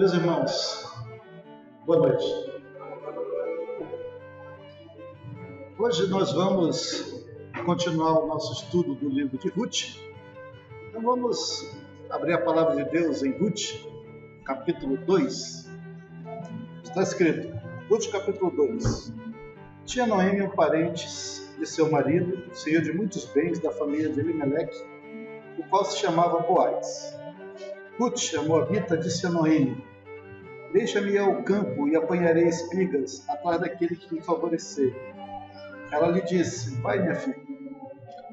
Meus irmãos, boa noite. Hoje nós vamos continuar o nosso estudo do livro de Ruth. Então vamos abrir a palavra de Deus em Ruth, capítulo 2. Está escrito, Ruth capítulo 2. Tinha Noemi um parente de seu marido, senhor de muitos bens da família de Elimeleque, o qual se chamava Boaz. Ruth, a moabita, disse a Noemi: deixa-me ir ao campo e apanharei espigas atrás daquele que me favorecer. Ela lhe disse: vai, minha filha.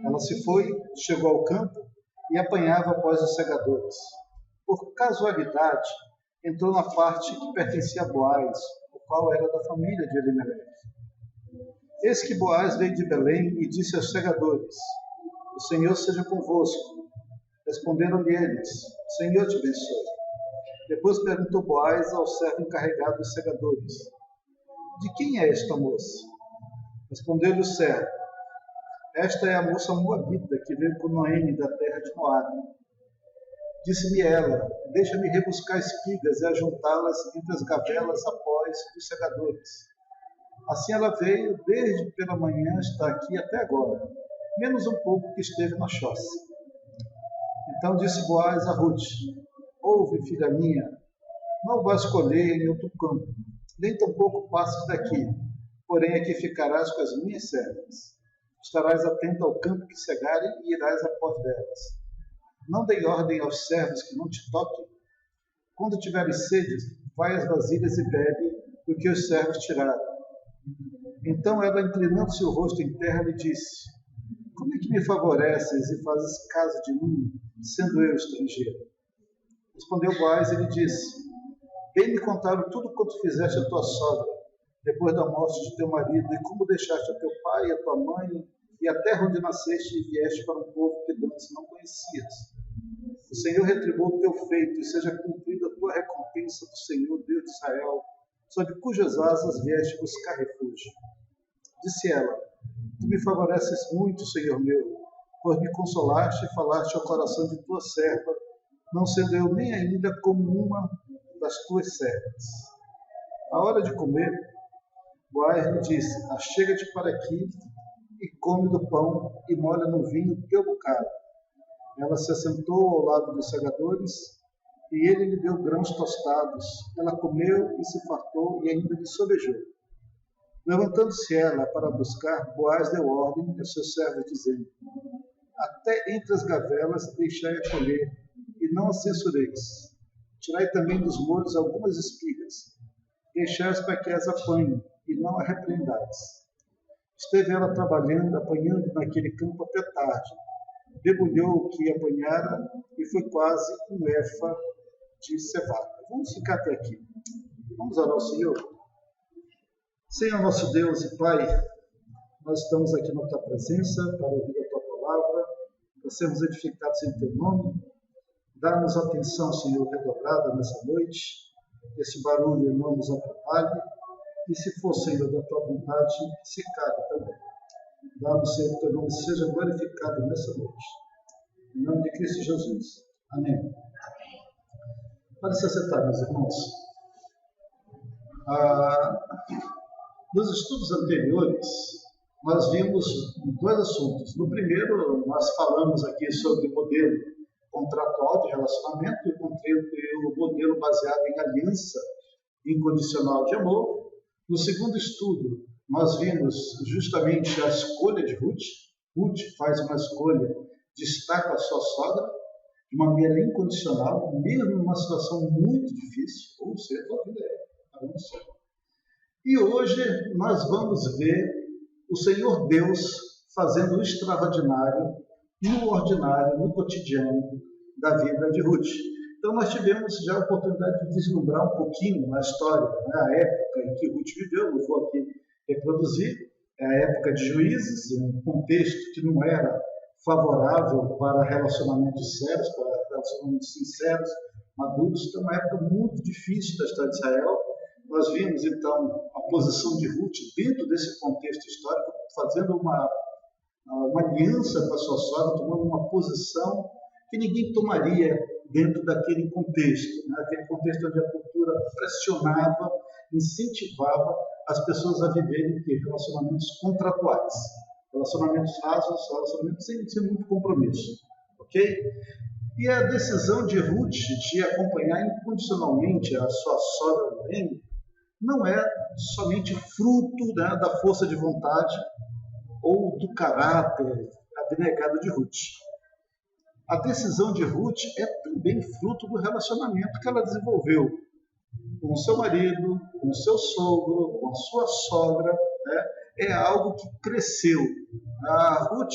Ela se foi, chegou ao campo e apanhava após os segadores. Por casualidade, entrou na parte que pertencia a Boaz, o qual era da família de Elimeleque. Eis que Boaz veio de Belém e disse aos segadores: o Senhor seja convosco. Responderam-lhe eles: o Senhor te abençoe. Depois perguntou Boaz ao servo encarregado dos segadores: de quem é esta moça? Respondeu-lhe o servo: esta é a moça moabita que veio com Noemi da terra de Moabe. Disse-me ela: deixa-me rebuscar espigas e ajuntá-las entre as gavelas após os segadores. Assim ela veio, desde pela manhã está aqui até agora, menos um pouco que esteve na choça. Então disse Boaz a Ruth: ouve, filha minha, não vais colher em outro campo, nem tampouco passes daqui, porém aqui ficarás com as minhas servas. Estarás atento ao campo que cegarem e irás após delas. Não dei ordem aos servos que não te toquem. Quando tiveres sede, vai às vasilhas e bebe do que os servos tiraram. Então ela, inclinando-se o rosto em terra, lhe disse: como é que me favoreces e fazes caso de mim, sendo eu estrangeiro? Respondeu Boaz e lhe disse: bem me contaram tudo quanto fizeste a tua sogra, depois da morte de teu marido, e como deixaste a teu pai e a tua mãe, e a terra onde nasceste, e vieste para um povo que antes não conhecias. O Senhor retribua o teu feito, e seja cumprida a tua recompensa do Senhor, Deus de Israel, sob cujas asas vieste buscar refúgio. Disse ela: tu me favoreces muito, Senhor meu, pois me consolaste e falaste ao coração de tua serva, não sendo eu nem ainda como uma das tuas servas. À hora de comer, Boaz lhe disse: achega-te para aqui e come do pão e molha no vinho teu bocado. Ela se assentou ao lado dos segadores e ele lhe deu grãos tostados. Ela comeu e se fartou e ainda lhe sobejou. Levantando-se ela para buscar, Boaz deu ordem a seus servos, dizendo: até entre as gavelas deixai-a colher, e não a censureis. Tirai também dos molhos algumas espigas, deixai-as para que as apanhem, e não a repreendais. Esteve ela trabalhando, apanhando naquele campo até tarde. Debulhou o que apanhara, e foi quase um efa de cevada. Vamos ficar até aqui. Vamos orar ao Senhor. Senhor nosso Deus e Pai, nós estamos aqui na Tua presença para ouvir a Tua palavra, para sermos edificados em Teu nome. Dá-nos atenção, Senhor, redobrada nessa noite, que esse barulho não nos atrapalhe, e se for, Senhor, da Tua vontade, se cabe também. Dá-nos, Senhor, que Teu nome seja glorificado nessa noite. Em nome de Cristo Jesus. Amém. Pode se assentar, meus irmãos. Nos estudos anteriores, nós vimos dois assuntos. No primeiro, nós falamos aqui sobre o modelo contratual de relacionamento e o modelo baseado em aliança incondicional de amor. No segundo estudo, nós vimos justamente a escolha de Ruth. Ruth faz uma escolha de estar com a sua sogra de uma maneira incondicional, mesmo numa situação muito difícil, ou seja, a vida é uma só. E hoje nós vamos ver o Senhor Deus fazendo o extraordinário no ordinário, no cotidiano da vida de Ruth. Então nós tivemos já a oportunidade de deslumbrar um pouquinho a história, a época em que Ruth viveu. Não vou aqui reproduzir, é a época de Juízes, um contexto que não era favorável para relacionamentos sérios, para relacionamentos sinceros, maduros. Então, uma época muito difícil da história de Israel. Nós vimos, então, a posição de Ruth dentro desse contexto histórico, fazendo uma aliança com a sua sogra, tomando uma posição que ninguém tomaria dentro daquele contexto, né? Aquele contexto onde a cultura pressionava, incentivava as pessoas a viverem relacionamentos contratuais, relacionamentos rasos, relacionamentos sem muito compromisso, ok? E a decisão de Ruth de acompanhar incondicionalmente a sua sogra Noemi não é somente fruto, né, da força de vontade ou do caráter abnegado de Ruth. A decisão de Ruth é também fruto do relacionamento que ela desenvolveu com o seu marido, com o seu sogro, com a sua sogra, né? É algo que cresceu. A Ruth,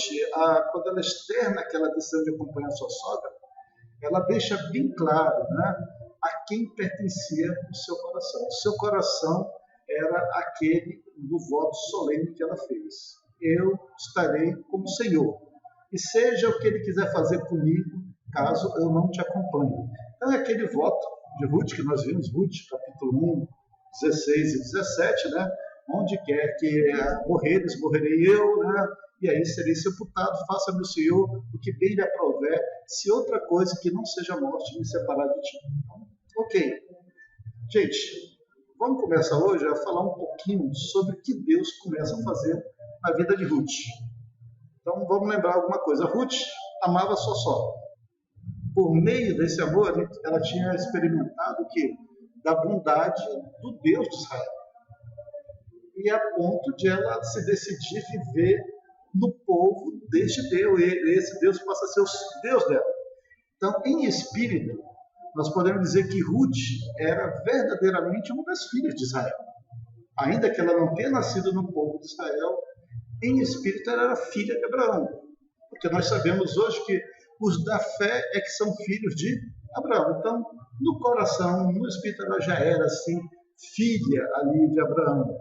quando ela externa aquela decisão de acompanhar a sua sogra, ela deixa bem claro, né, a quem pertencia o seu coração. O seu coração era aquele do voto solene que ela fez. Eu estarei com o Senhor, e seja o que Ele quiser fazer comigo, caso eu não te acompanhe. Então é aquele voto de Ruth, que nós vimos, Ruth, capítulo 1, 16 e 17, né? Onde quer que morreres, morrerei eu, né? E aí serei sepultado, faça-me o Senhor o que bem lhe aprouver, se outra coisa que não seja morte me separar de ti. Ok. Gente, vamos começar hoje a falar um pouquinho sobre o que Deus começa a fazer na vida de Ruth. Então vamos lembrar alguma coisa. Ruth amava sua sogra. Por meio desse amor, ela tinha experimentado o quê? Da bondade do Deus de Israel. E a ponto de ela se decidir viver no povo deste Deus. E esse Deus passa a ser o Deus dela. Então, em espírito, nós podemos dizer que Ruth era verdadeiramente uma das filhas de Israel. Ainda que ela não tenha nascido no povo de Israel, em espírito ela era filha de Abraão. Porque nós sabemos hoje que os da fé é que são filhos de Abraão. Então, no coração, no espírito, ela já era, assim, filha ali de Abraão.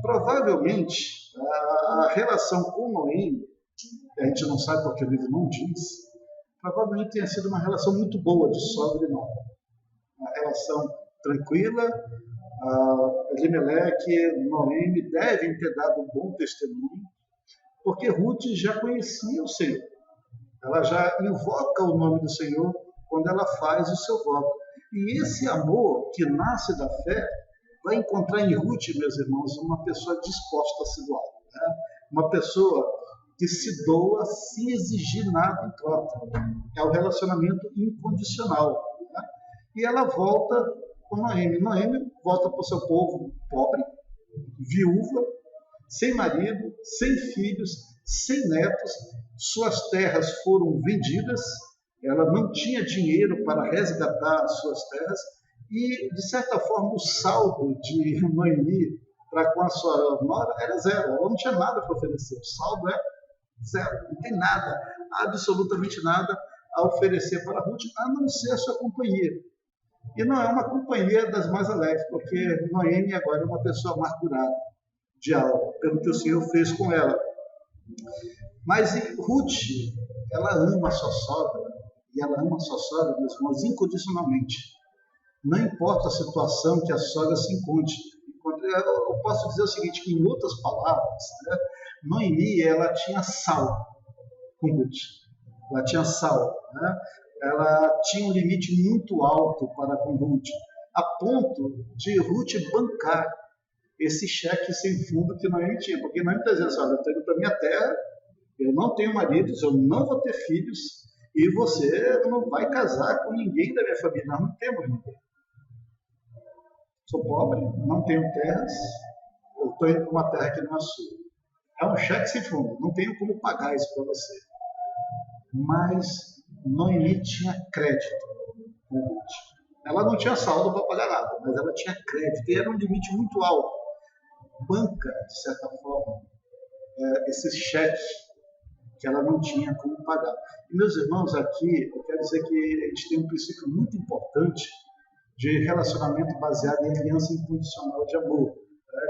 Provavelmente, a relação com Noemi, que a gente não sabe porque o livro não diz, provavelmente tenha sido uma relação muito boa de sogra e nora. Uma relação tranquila. Elimeleque, Noemi devem ter dado um bom testemunho, porque Ruth já conhecia o Senhor. Ela já invoca o nome do Senhor quando ela faz o seu voto. E esse amor que nasce da fé vai encontrar em Ruth, meus irmãos, uma pessoa disposta a se doar. Né? Uma pessoa que se doa sem exigir nada em troca. É o relacionamento incondicional. Né? E ela volta com Noemi. Noemi volta para o seu povo pobre, viúva, sem marido, sem filhos, sem netos. Suas terras foram vendidas, ela não tinha dinheiro para resgatar as suas terras e, de certa forma, o saldo de Noemi para com a sua nora era zero. Ela não tinha nada para oferecer. O saldo é zero. Não tem nada, absolutamente nada a oferecer para Ruth, a não ser a sua companhia. E não é uma companhia das mais alegres, porque Noemi agora é uma pessoa amargurada de alma, pelo que o Senhor fez com ela. Mas Ruth, ela ama a sua sogra, e ela ama a sua sogra, meus irmãos, incondicionalmente. Não importa a situação que a sogra se encontre. Eu posso dizer o seguinte, que em outras palavras, né, Noemi, ela tinha sal com Ruth. Ela tinha sal, né? Ela tinha um limite muito alto para com Ruth, a ponto de Ruth bancar esse cheque sem fundo que Noemi tinha. Porque Noemi está dizendo assim, olha, eu estou indo para a minha terra, eu não tenho maridos, eu não vou ter filhos, e você não vai casar com ninguém da minha família. Nós não temos ninguém. Sou pobre, não tenho terras, eu estou indo para uma terra que não é sua. É um cheque sem fundo, não tenho como pagar isso para você. Mas Noemi tinha crédito com Ruth. Ela não tinha saldo para pagar nada, mas ela tinha crédito, e era um limite muito alto. Banca, de certa forma, esse cheque que ela não tinha como pagar. E, meus irmãos, aqui eu quero dizer que a gente tem um princípio muito importante de relacionamento baseado em aliança incondicional de amor,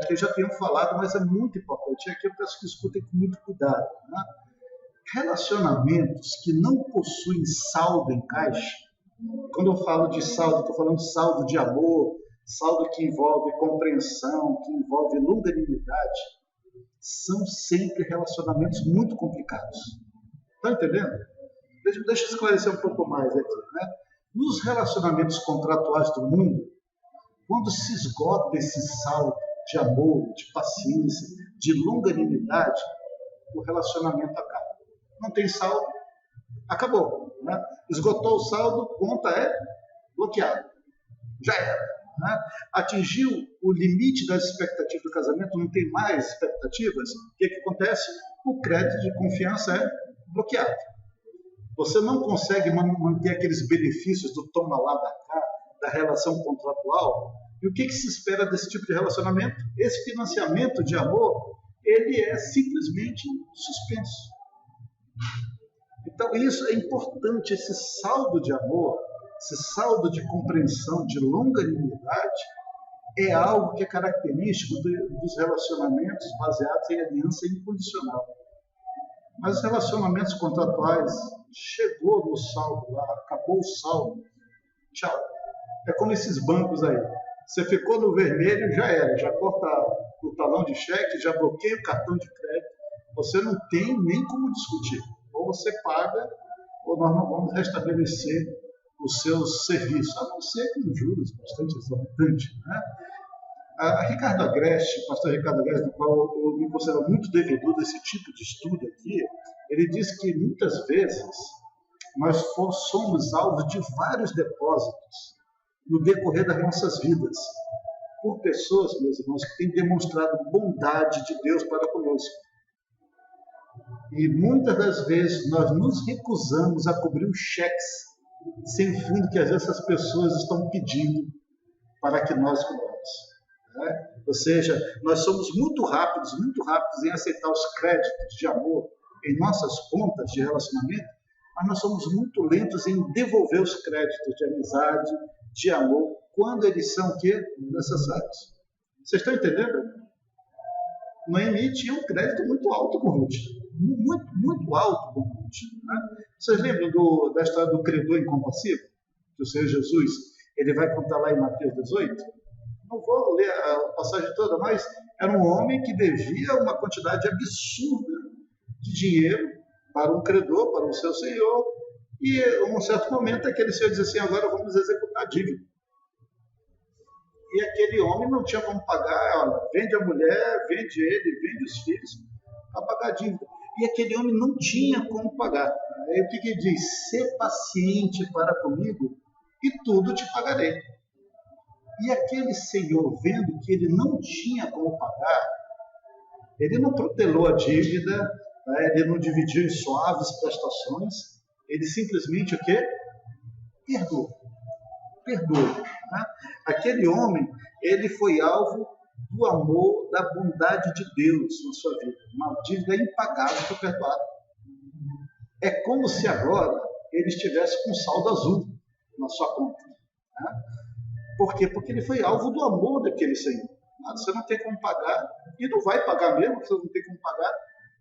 que eu já tenho falado, mas é muito importante. E aqui eu peço que escutem com muito cuidado. Né? Relacionamentos que não possuem saldo em caixa, quando eu falo de saldo, estou falando de saldo de amor, saldo que envolve compreensão, que envolve longanimidade, são sempre relacionamentos muito complicados. Está entendendo? Deixa eu esclarecer um pouco mais aqui. Né? Nos relacionamentos contratuais do mundo, quando se esgota esse saldo de amor, de paciência, de longanimidade, o relacionamento acaba. Não tem saldo, acabou. Né? Esgotou o saldo, conta é bloqueada. Já era. Né? Atingiu o limite das expectativas do casamento, não tem mais expectativas, o que acontece? O crédito de confiança é bloqueado. Você não consegue manter aqueles benefícios do toma lá da cá, da relação contratual. E o que se espera desse tipo de relacionamento? Esse financiamento de amor, ele é simplesmente suspenso. Então, isso é importante, esse saldo de amor, esse saldo de compreensão, de longanimidade, é algo que é característico dos relacionamentos baseados em aliança incondicional. Mas os relacionamentos contratuais, chegou no saldo lá, acabou o saldo, tchau. É como esses bancos aí. Você ficou no vermelho, já era, já corta o talão de cheque, já bloqueia o cartão de crédito. Você não tem nem como discutir. Ou você paga, ou nós não vamos restabelecer os seus serviços, a não ser com juros bastante exorbitantes. Né? A Ricardo Agreste, pastor Ricardo Agreste, do qual eu me considero muito devedor desse tipo de estudo aqui, ele diz que muitas vezes nós somos alvo de vários depósitos no decorrer das nossas vidas, por pessoas, meus irmãos, que têm demonstrado bondade de Deus para conosco. E muitas das vezes nós nos recusamos a cobrir os cheques sem fundo que às vezes essas pessoas estão pedindo para que nós cobramos. Né? Ou seja, nós somos muito rápidos em aceitar os créditos de amor em nossas contas de relacionamento, mas nós somos muito lentos em devolver os créditos de amizade, de amor, quando eles são o quê? Necessários. Vocês estão entendendo? Noemi tinha um crédito muito alto com Ruth. Muito alto com Ruth. Né? Vocês lembram da história do credor incompassivo? Que o Senhor Jesus, ele vai contar lá em Mateus 18? Não vou ler a passagem toda, mas era um homem que devia uma quantidade absurda de dinheiro para um credor, para o seu senhor, e em um certo momento aquele senhor diz assim, agora vamos executar a dívida. E aquele homem não tinha como pagar, olha, vende a mulher, vende ele, vende os filhos para pagar a dívida. E aquele homem não tinha como pagar. Aí o que ele diz? Sê paciente para comigo e tudo te pagarei. E aquele senhor, vendo que ele não tinha como pagar, ele não protelou a dívida, ele não dividiu em suaves prestações, ele simplesmente o quê? Perdoou. Né? Aquele homem, ele foi alvo do amor, da bondade de Deus na sua vida. Uma dívida impagável foi perdoada. É como se agora ele estivesse com saldo azul na sua conta. Né? Por quê? Porque ele foi alvo do amor daquele Senhor. Você não tem como pagar, e não vai pagar mesmo, você não tem como pagar,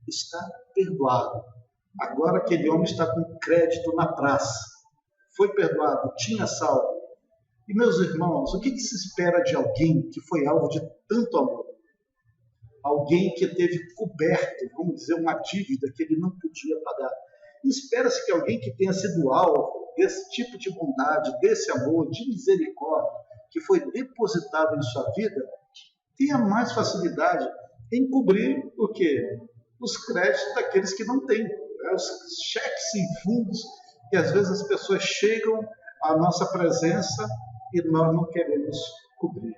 está perdoado. Agora aquele homem está com crédito na praça. Foi perdoado, tinha saldo. E, meus irmãos, o que se espera de alguém que foi alvo de tanto amor? Alguém que teve coberto, vamos dizer, uma dívida que ele não podia pagar. E espera-se que alguém que tenha sido alvo desse tipo de bondade, desse amor, de misericórdia, que foi depositado em sua vida, tenha mais facilidade em cobrir o quê? Os créditos daqueles que não têm. Os cheques sem fundos, que às vezes as pessoas chegam à nossa presença e nós não queremos cobrir.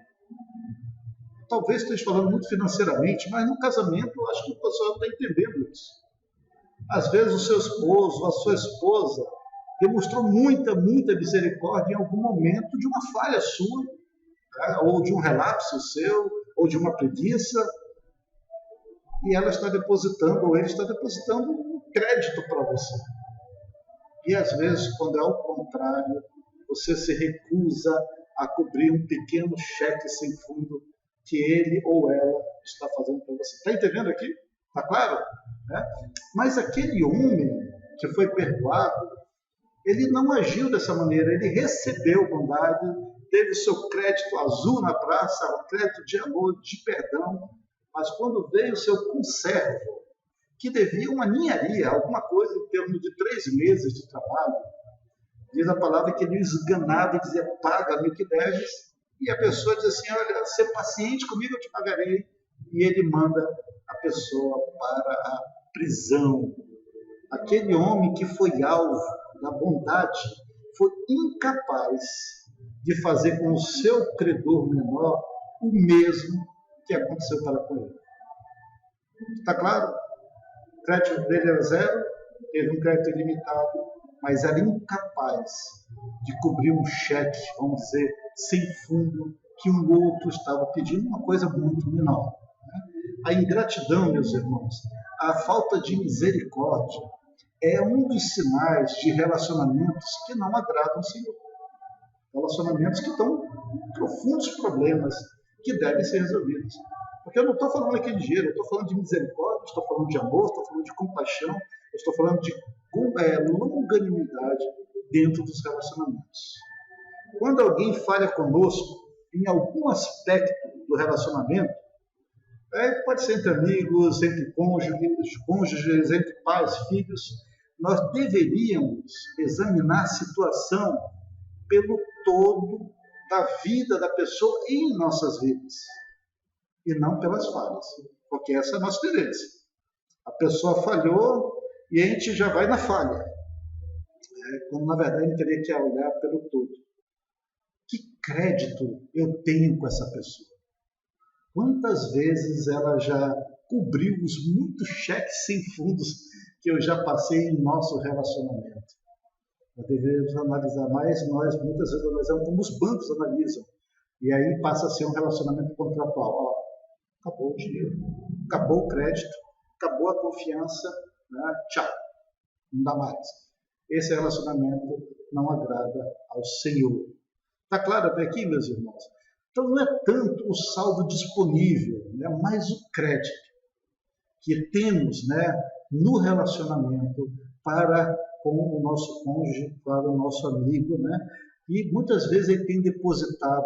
Talvez esteja falando muito financeiramente, mas no casamento eu acho que o pessoal está entendendo isso. Às vezes o seu esposo, a sua esposa, demonstrou muita misericórdia em algum momento de uma falha sua, né? Ou de um relapso seu, ou de uma preguiça, e ela está depositando, ou ele está depositando um crédito para você. E às vezes, quando é ao contrário, você se recusa a cobrir um pequeno cheque sem fundo que ele ou ela está fazendo para você. Está entendendo aqui? Está claro? Né? Mas aquele homem que foi perdoado, ele não agiu dessa maneira, ele recebeu bondade, teve o seu crédito azul na praça, o crédito de amor, de perdão, mas quando veio o seu conservo, que devia uma ninharia, alguma coisa em termos de 3 meses de trabalho, Diz a palavra que ele o esganava e dizia, paga-me o que deves. E a pessoa diz assim, olha, ser paciente comigo, eu te pagarei. E ele manda a pessoa para a prisão. Aquele homem que foi alvo da bondade foi incapaz de fazer com o seu credor menor o mesmo que aconteceu para com ele. Está claro? O crédito dele era zero, teve um crédito ilimitado, mas era incapaz de cobrir um cheque, vamos dizer, sem fundo, que um outro estava pedindo, uma coisa muito menor. A ingratidão, meus irmãos, a falta de misericórdia é um dos sinais de relacionamentos que não agradam o Senhor. Relacionamentos que estão com profundos problemas que devem ser resolvidos. Porque eu não estou falando aqui de dinheiro, eu estou falando de misericórdia, estou falando de amor, estou falando de compaixão, eu estou falando de longanimidade dentro dos relacionamentos. Quando alguém falha conosco em algum aspecto do relacionamento, pode ser entre amigos, entre cônjuges, entre pais, filhos, nós deveríamos examinar a situação pelo todo da vida da pessoa em nossas vidas, e não pelas falhas, porque essa é a nossa tendência. A pessoa falhou e a gente já vai na falha, quando na verdade a gente teria que olhar pelo todo. Que crédito eu tenho com essa pessoa? Quantas vezes ela já cobriu os muitos cheques sem fundos que eu já passei em nosso relacionamento? Nós devemos analisar mais, nós muitas vezes analisamos como os bancos analisam. E aí passa a ser um relacionamento contratual. Acabou o dinheiro, acabou o crédito, acabou a confiança, né? Tchau, não dá mais. Esse relacionamento não agrada ao Senhor. Está claro até aqui, meus irmãos? Então não é tanto o saldo disponível, né, mas o crédito que temos, né, no relacionamento para com o nosso cônjuge, para o nosso amigo, né? E muitas vezes ela tem depositado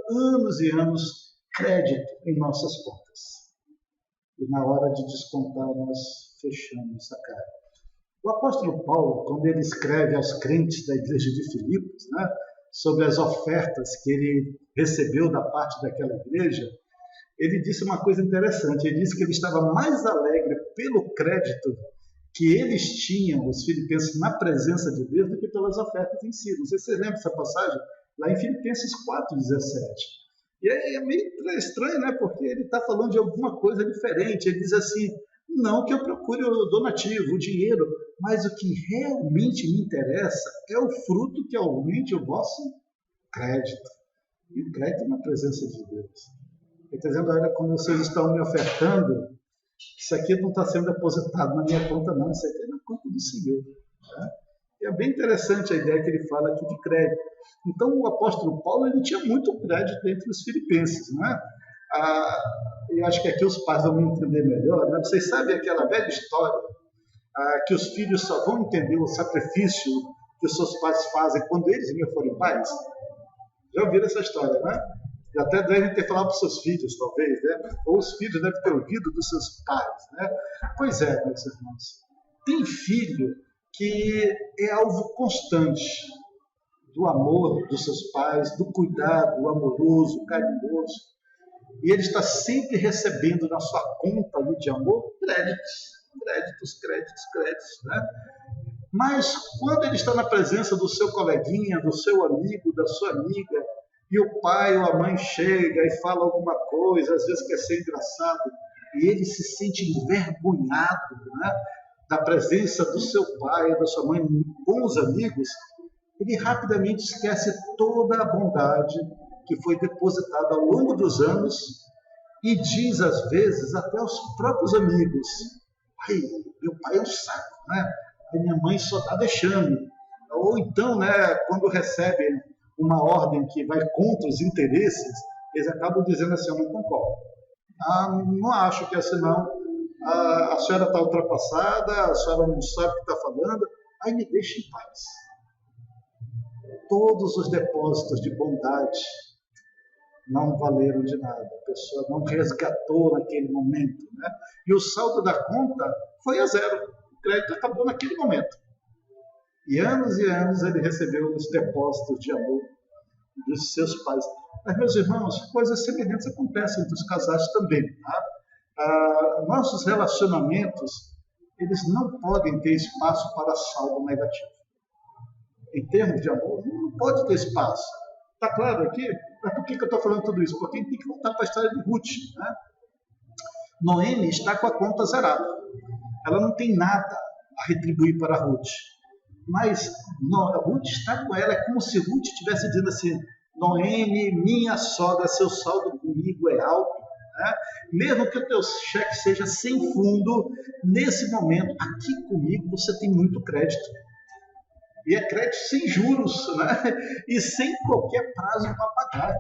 anos e anos crédito em nossas contas. E na hora de descontar, nós fechamos a cara. O apóstolo Paulo, quando ele escreve aos crentes da igreja de Filipos, né, sobre as ofertas que ele recebeu da parte daquela igreja, ele disse uma coisa interessante. Ele disse que ele estava mais alegre pelo crédito que eles tinham, os filipenses, na presença de Deus, do que pelas ofertas em si. Não sei se você lembra dessa passagem, lá em Filipenses 4:17. E é meio estranho, né? Porque ele está falando de alguma coisa diferente. Ele diz assim, não que eu procure o donativo, o dinheiro, mas o que realmente me interessa é o fruto que aumente o vosso crédito. E o crédito na presença de Deus. Ele está dizendo, olha, quando vocês estão me ofertando, isso aqui não está sendo depositado na minha conta, não. Isso aqui é na conta do Senhor. Tá? E é bem interessante a ideia que ele fala aqui de crédito. Então, o apóstolo Paulo ele tinha muito crédito entre os filipenses. Né? Eu acho que aqui os pais vão me entender melhor. Né? Vocês sabem aquela velha história que os filhos só vão entender o sacrifício que os seus pais fazem quando eles mesmos forem pais? Já ouviram essa história, né? E até devem ter falado para os seus filhos, talvez, né? Ou os filhos devem ter ouvido dos seus pais, né? Pois é, meus irmãos. Tem filho que é alvo constante do amor dos seus pais, do cuidado amoroso, carinhoso. E ele está sempre recebendo na sua conta ali de amor créditos, né? Mas quando ele está na presença do seu coleguinha, do seu amigo, da sua amiga, e o pai ou a mãe chega e fala alguma coisa, às vezes quer ser engraçado, e ele se sente envergonhado, né, da presença do seu pai ou da sua mãe com os amigos, ele rapidamente esquece toda a bondade que foi depositada ao longo dos anos e diz, às vezes, até aos próprios amigos, meu pai é um saco, né? A minha mãe só está deixando. Ou então, né, quando recebem uma ordem que vai contra os interesses, eles acabam dizendo assim, eu não concordo. Não acho que é assim não. A senhora está ultrapassada, a senhora não sabe o que está falando, aí me deixa em paz. Todos os depósitos de bondade não valeram de nada, a pessoa não resgatou naquele momento, né? E o saldo da conta foi a zero, o crédito acabou naquele momento. E anos ele recebeu os depósitos de amor dos seus pais. Mas, meus irmãos, coisas semelhantes acontecem entre os casais também. Tá? Nossos relacionamentos, eles não podem ter espaço para saldo negativo. Em termos de amor, não pode ter espaço. Está claro aqui? Mas por que eu estou falando tudo isso? Porque a gente tem que voltar para a história de Ruth. Né? Noemi está com a conta zerada. Ela não tem nada a retribuir para Ruth. Mas Ruth está com ela. É como se Ruth estivesse dizendo assim: Noemi, minha sogra, seu saldo comigo é alto. Né? Mesmo que o teu cheque seja sem fundo, nesse momento, aqui comigo você tem muito crédito. E é crédito sem juros, né? E sem qualquer prazo para pagar.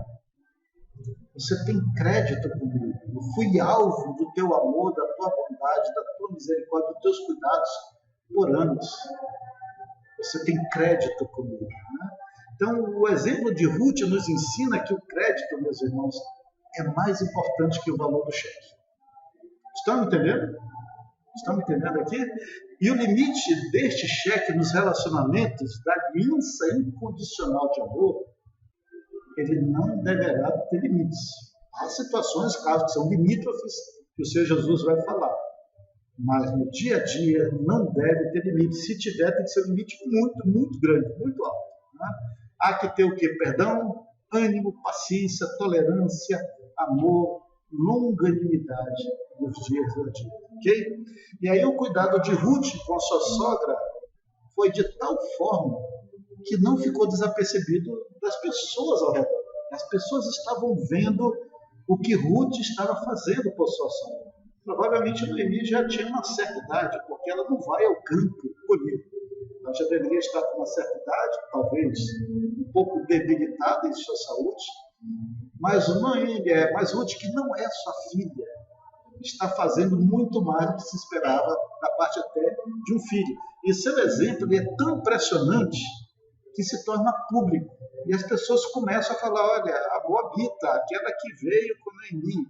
Você tem crédito comigo. Eu fui alvo do teu amor, da tua bondade, da tua misericórdia, dos teus cuidados por anos. Você tem crédito comigo. Né? Então, o exemplo de Ruth nos ensina que o crédito, meus irmãos, é mais importante que o valor do cheque. Estão me entendendo? Estão me entendendo aqui? E o limite deste cheque nos relacionamentos, da aliança incondicional de amor, ele não deverá ter limites. Há situações, casos que são limítrofes, que o Senhor Jesus vai falar. Mas no dia a dia não deve ter limite. Se tiver, tem que ser um limite muito, muito grande, muito alto. Né? Há que ter o quê? Perdão, ânimo, paciência, tolerância, amor, longanimidade nos dias a dia. Okay? E aí o cuidado de Ruth com a sua sogra foi de tal forma que não ficou desapercebido das pessoas ao redor. As pessoas estavam vendo o que Ruth estava fazendo por sua sogra. Provavelmente Noemi já tinha uma certa idade, porque ela não vai ao campo colher. Ela já deveria estar com uma certa idade, talvez um pouco debilitada em sua saúde. Mas Ruth, que não é sua filha, está fazendo muito mais do que se esperava da parte até de um filho. E seu exemplo é tão impressionante que se torna público. E as pessoas começam a falar: olha, a Moabita, aquela que veio com Noemi.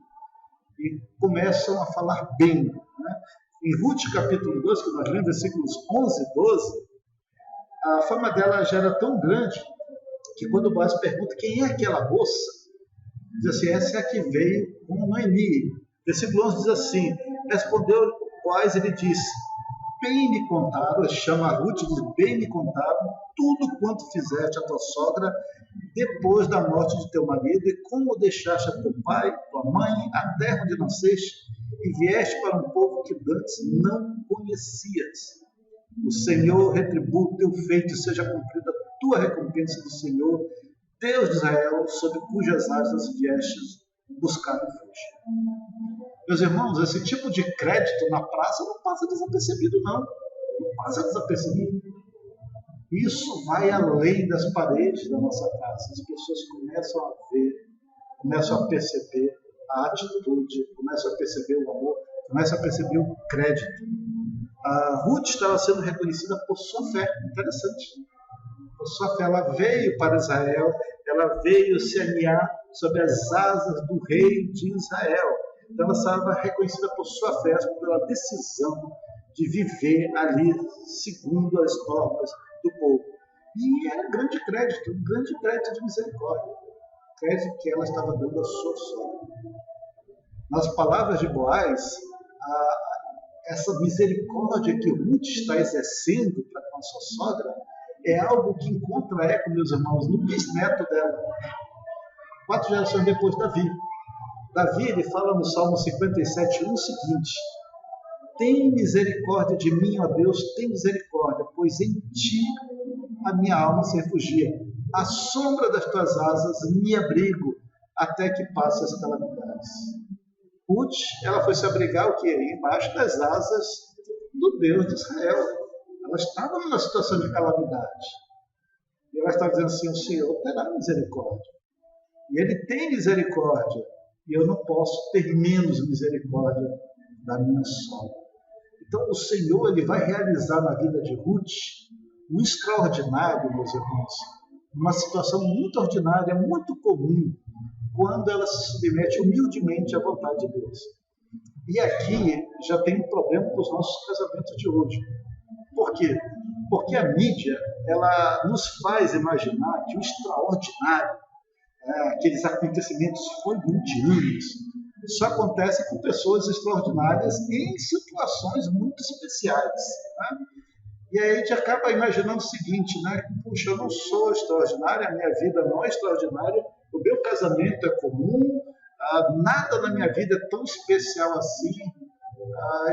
E começam a falar bem. Né? Em Ruth capítulo 2, que nós lemos, versículos 11 e 12, a fama dela já era tão grande que quando Boaz pergunta quem é aquela moça, diz assim: essa é a que veio com Noemi. Versículo 11 diz assim: respondeu Boaz, ele disse: bem me contaram, chama a Ruth e diz: bem me contaram tudo quanto fizeste a tua sogra depois da morte de teu marido, e como deixaste a teu pai, tua mãe, a terra onde nasceste, e vieste para um povo que antes não conhecias. O Senhor retribua o teu feito, e seja cumprida a tua recompensa do Senhor, Deus de Israel, sob cujas asas viestes buscar refúgio. Meus irmãos, esse tipo de crédito na praça não passa desapercebido, não. Não passa desapercebido. Isso vai além das paredes da nossa casa. As pessoas começam a ver, começam a perceber a atitude, começam a perceber o amor, começam a perceber o crédito. A Ruth estava sendo reconhecida por sua fé. Interessante. Por sua fé, ela veio para Israel, ela veio se aninhar sob as asas do rei de Israel. Então ela estava reconhecida por sua fé, pela decisão de viver ali segundo as normas do povo. E era um grande crédito de misericórdia. Crédito que ela estava dando à sua sogra. Nas palavras de Boaz, essa misericórdia que Ruth está exercendo para com a sua sogra é algo que encontra eco, meus irmãos, no bisneto dela. 4 gerações depois de Davi. Davi, ele fala no Salmo 57:1 o seguinte: tem misericórdia de mim, ó Deus, tem misericórdia, pois em ti a minha alma se refugia. À sombra das tuas asas me abrigo, até que passe as calamidades. Ruth, ela foi se abrigar o quê? Embaixo das asas do Deus de Israel. Ela estava numa situação de calamidade. E ela estava dizendo assim: o Senhor terá misericórdia. E Ele tem misericórdia. E eu não posso ter menos misericórdia da minha sogra. Então o Senhor, Ele vai realizar na vida de Ruth o extraordinário, meus irmãos. Uma situação muito ordinária, muito comum, quando ela se submete humildemente à vontade de Deus. E aqui já tem um problema com os nossos casamentos de hoje. Por quê? Porque a mídia, ela nos faz imaginar que o extraordinário, aqueles acontecimentos hollywoodianos, só acontece com pessoas extraordinárias em situações muito especiais, né? E aí a gente acaba imaginando o seguinte, né? Puxa, eu não sou extraordinária, a minha vida não é extraordinária, o meu casamento é comum, nada na minha vida é tão especial assim,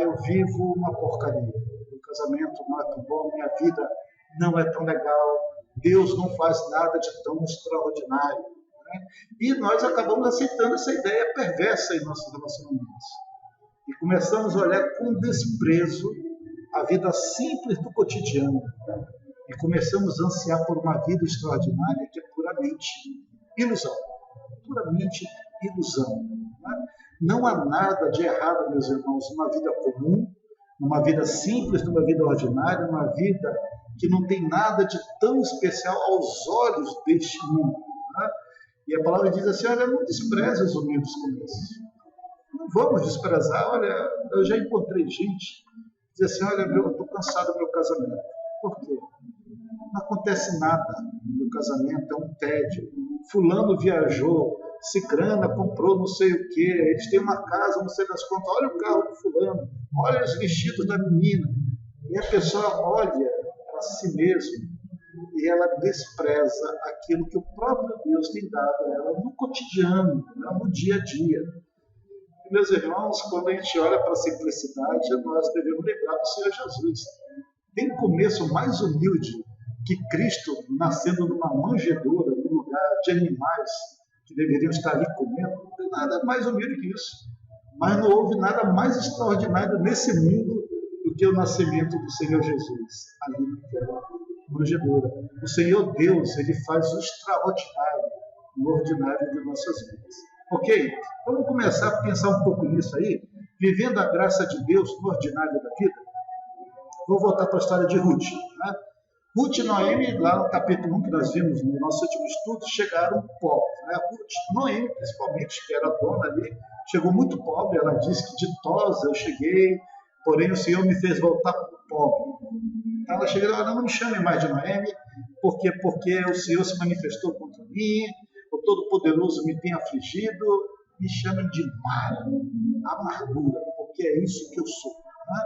eu vivo uma porcaria. O casamento não é tão bom, minha vida não é tão legal, Deus não faz nada de tão extraordinário, né? E nós acabamos aceitando essa ideia perversa em nossos relacionamentos. E começamos a olhar com desprezo a vida simples do cotidiano. E começamos a ansiar por uma vida extraordinária que é puramente ilusão. Puramente ilusão, né? Não há nada de errado, meus irmãos, numa vida comum, numa vida simples, numa vida ordinária, numa vida que não tem nada de tão especial aos olhos deste mundo, né? E a palavra diz assim, olha, não despreze os humildes como esses. Não vamos desprezar, olha, eu já encontrei gente diz assim, olha, eu estou cansado do meu casamento. Por quê? Não acontece nada no meu casamento, é um tédio. Fulano viajou, cicrana comprou não sei o quê, eles têm uma casa, não sei das quantas, olha o carro do fulano, olha os vestidos da menina. E a pessoa olha para si mesma e ela despreza aquilo que o próprio Deus tem dado a ela no cotidiano, no dia a dia. Meus irmãos, quando a gente olha para a simplicidade, nós devemos lembrar do Senhor Jesus. Tem começo mais humilde que Cristo nascendo numa manjedoura, num lugar de animais que deveriam estar ali comendo. Não tem nada mais humilde que isso. Mas não houve nada mais extraordinário nesse mundo do que o nascimento do Senhor Jesus, ali naquela manjedoura. O Senhor Deus, Ele faz o extraordinário no ordinário de nossas vidas. Ok? Vamos começar a pensar um pouco nisso aí, vivendo a graça de Deus no ordinário da vida. Vou voltar para a história de Ruth, né? Ruth e Noemi, lá no capítulo 1 que nós vimos no nosso último estudo, chegaram pobres, né? Ruth, Noemi principalmente, que era a dona ali, chegou muito pobre. Ela disse que ditosa eu cheguei, porém o Senhor me fez voltar pobre. Então ela chegou e falou, não me chame mais de Noemi, porque o Senhor se manifestou contra mim, o Todo-Poderoso me tem afligido, me chamem de Mara, amargura, porque é isso que eu sou, né?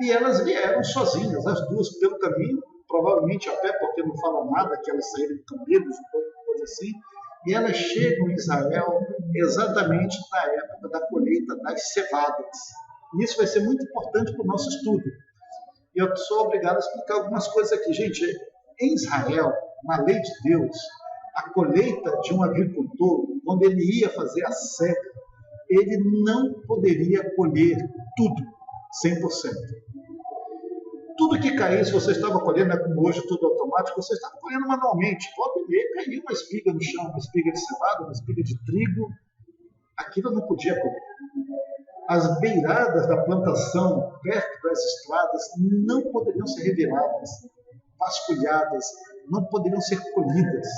E elas vieram sozinhas, as duas, pelo caminho, provavelmente a pé, porque não fala nada que elas saíram de camelos, coisa assim, e elas chegam em Israel exatamente na época da colheita das cevadas. E isso vai ser muito importante para o nosso estudo. E eu sou obrigado a explicar algumas coisas aqui. Gente, em Israel, na lei de Deus, a colheita de um agricultor, quando ele ia fazer a cega, ele não poderia colher tudo, 100%. Tudo que caísse, você estava colhendo, é como hoje tudo automático, você estava colhendo manualmente. Volta e meia caía uma espiga no chão, uma espiga de cevada, uma espiga de trigo, aquilo não podia colher. As beiradas da plantação, perto das estradas, não poderiam ser reviradas, vasculhadas, não poderiam ser colhidas.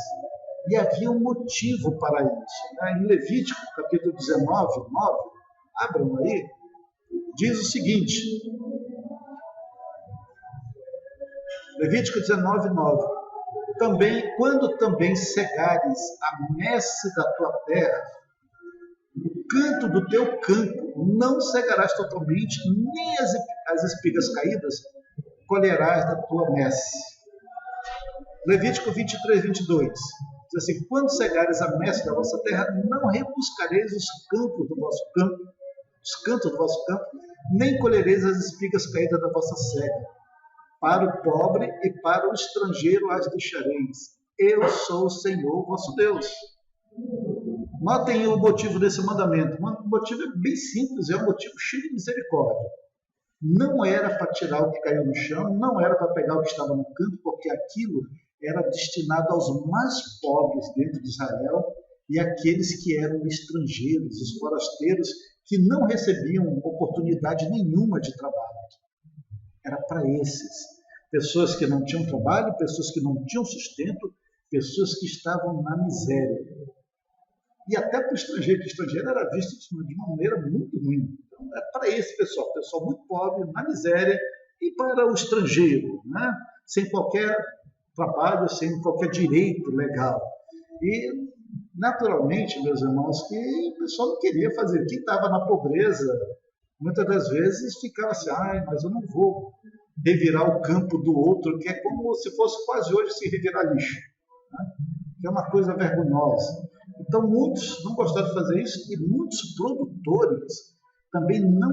E havia um motivo para isso. Em Levítico, capítulo 19, 9, abram aí, diz o seguinte, Levítico 19, 9, quando também cegares a messe da tua terra, o canto do teu campo não cegarás totalmente, nem as espigas caídas colherás da tua messe. Levítico 23, 22, diz assim, quando cegares a messe da vossa terra, não rebuscareis os cantos do vosso campo, nem colhereis as espigas caídas da vossa cega. Para o pobre e para o estrangeiro as deixareis. Eu sou o Senhor vosso Deus. Notem o motivo desse mandamento. O motivo é bem simples, é um motivo cheio de misericórdia. Não era para tirar o que caiu no chão, não era para pegar o que estava no canto, porque aquilo era destinado aos mais pobres dentro de Israel e aqueles que eram estrangeiros, os forasteiros, que não recebiam oportunidade nenhuma de trabalho. Era para esses. Pessoas que não tinham trabalho, pessoas que não tinham sustento, pessoas que estavam na miséria. E até para o estrangeiro, que o estrangeiro era visto de uma maneira muito ruim. Então, é para esse pessoal muito pobre, na miséria, e para o estrangeiro, né? sem qualquer trabalho, sem qualquer direito legal. E, naturalmente, meus irmãos, que o pessoal não queria fazer. Quem estava na pobreza, muitas das vezes ficava assim, mas eu não vou revirar o campo do outro, que é como se fosse quase hoje se revirar lixo, né? Que é uma coisa vergonhosa. Então, muitos não gostaram de fazer isso e muitos produtores também não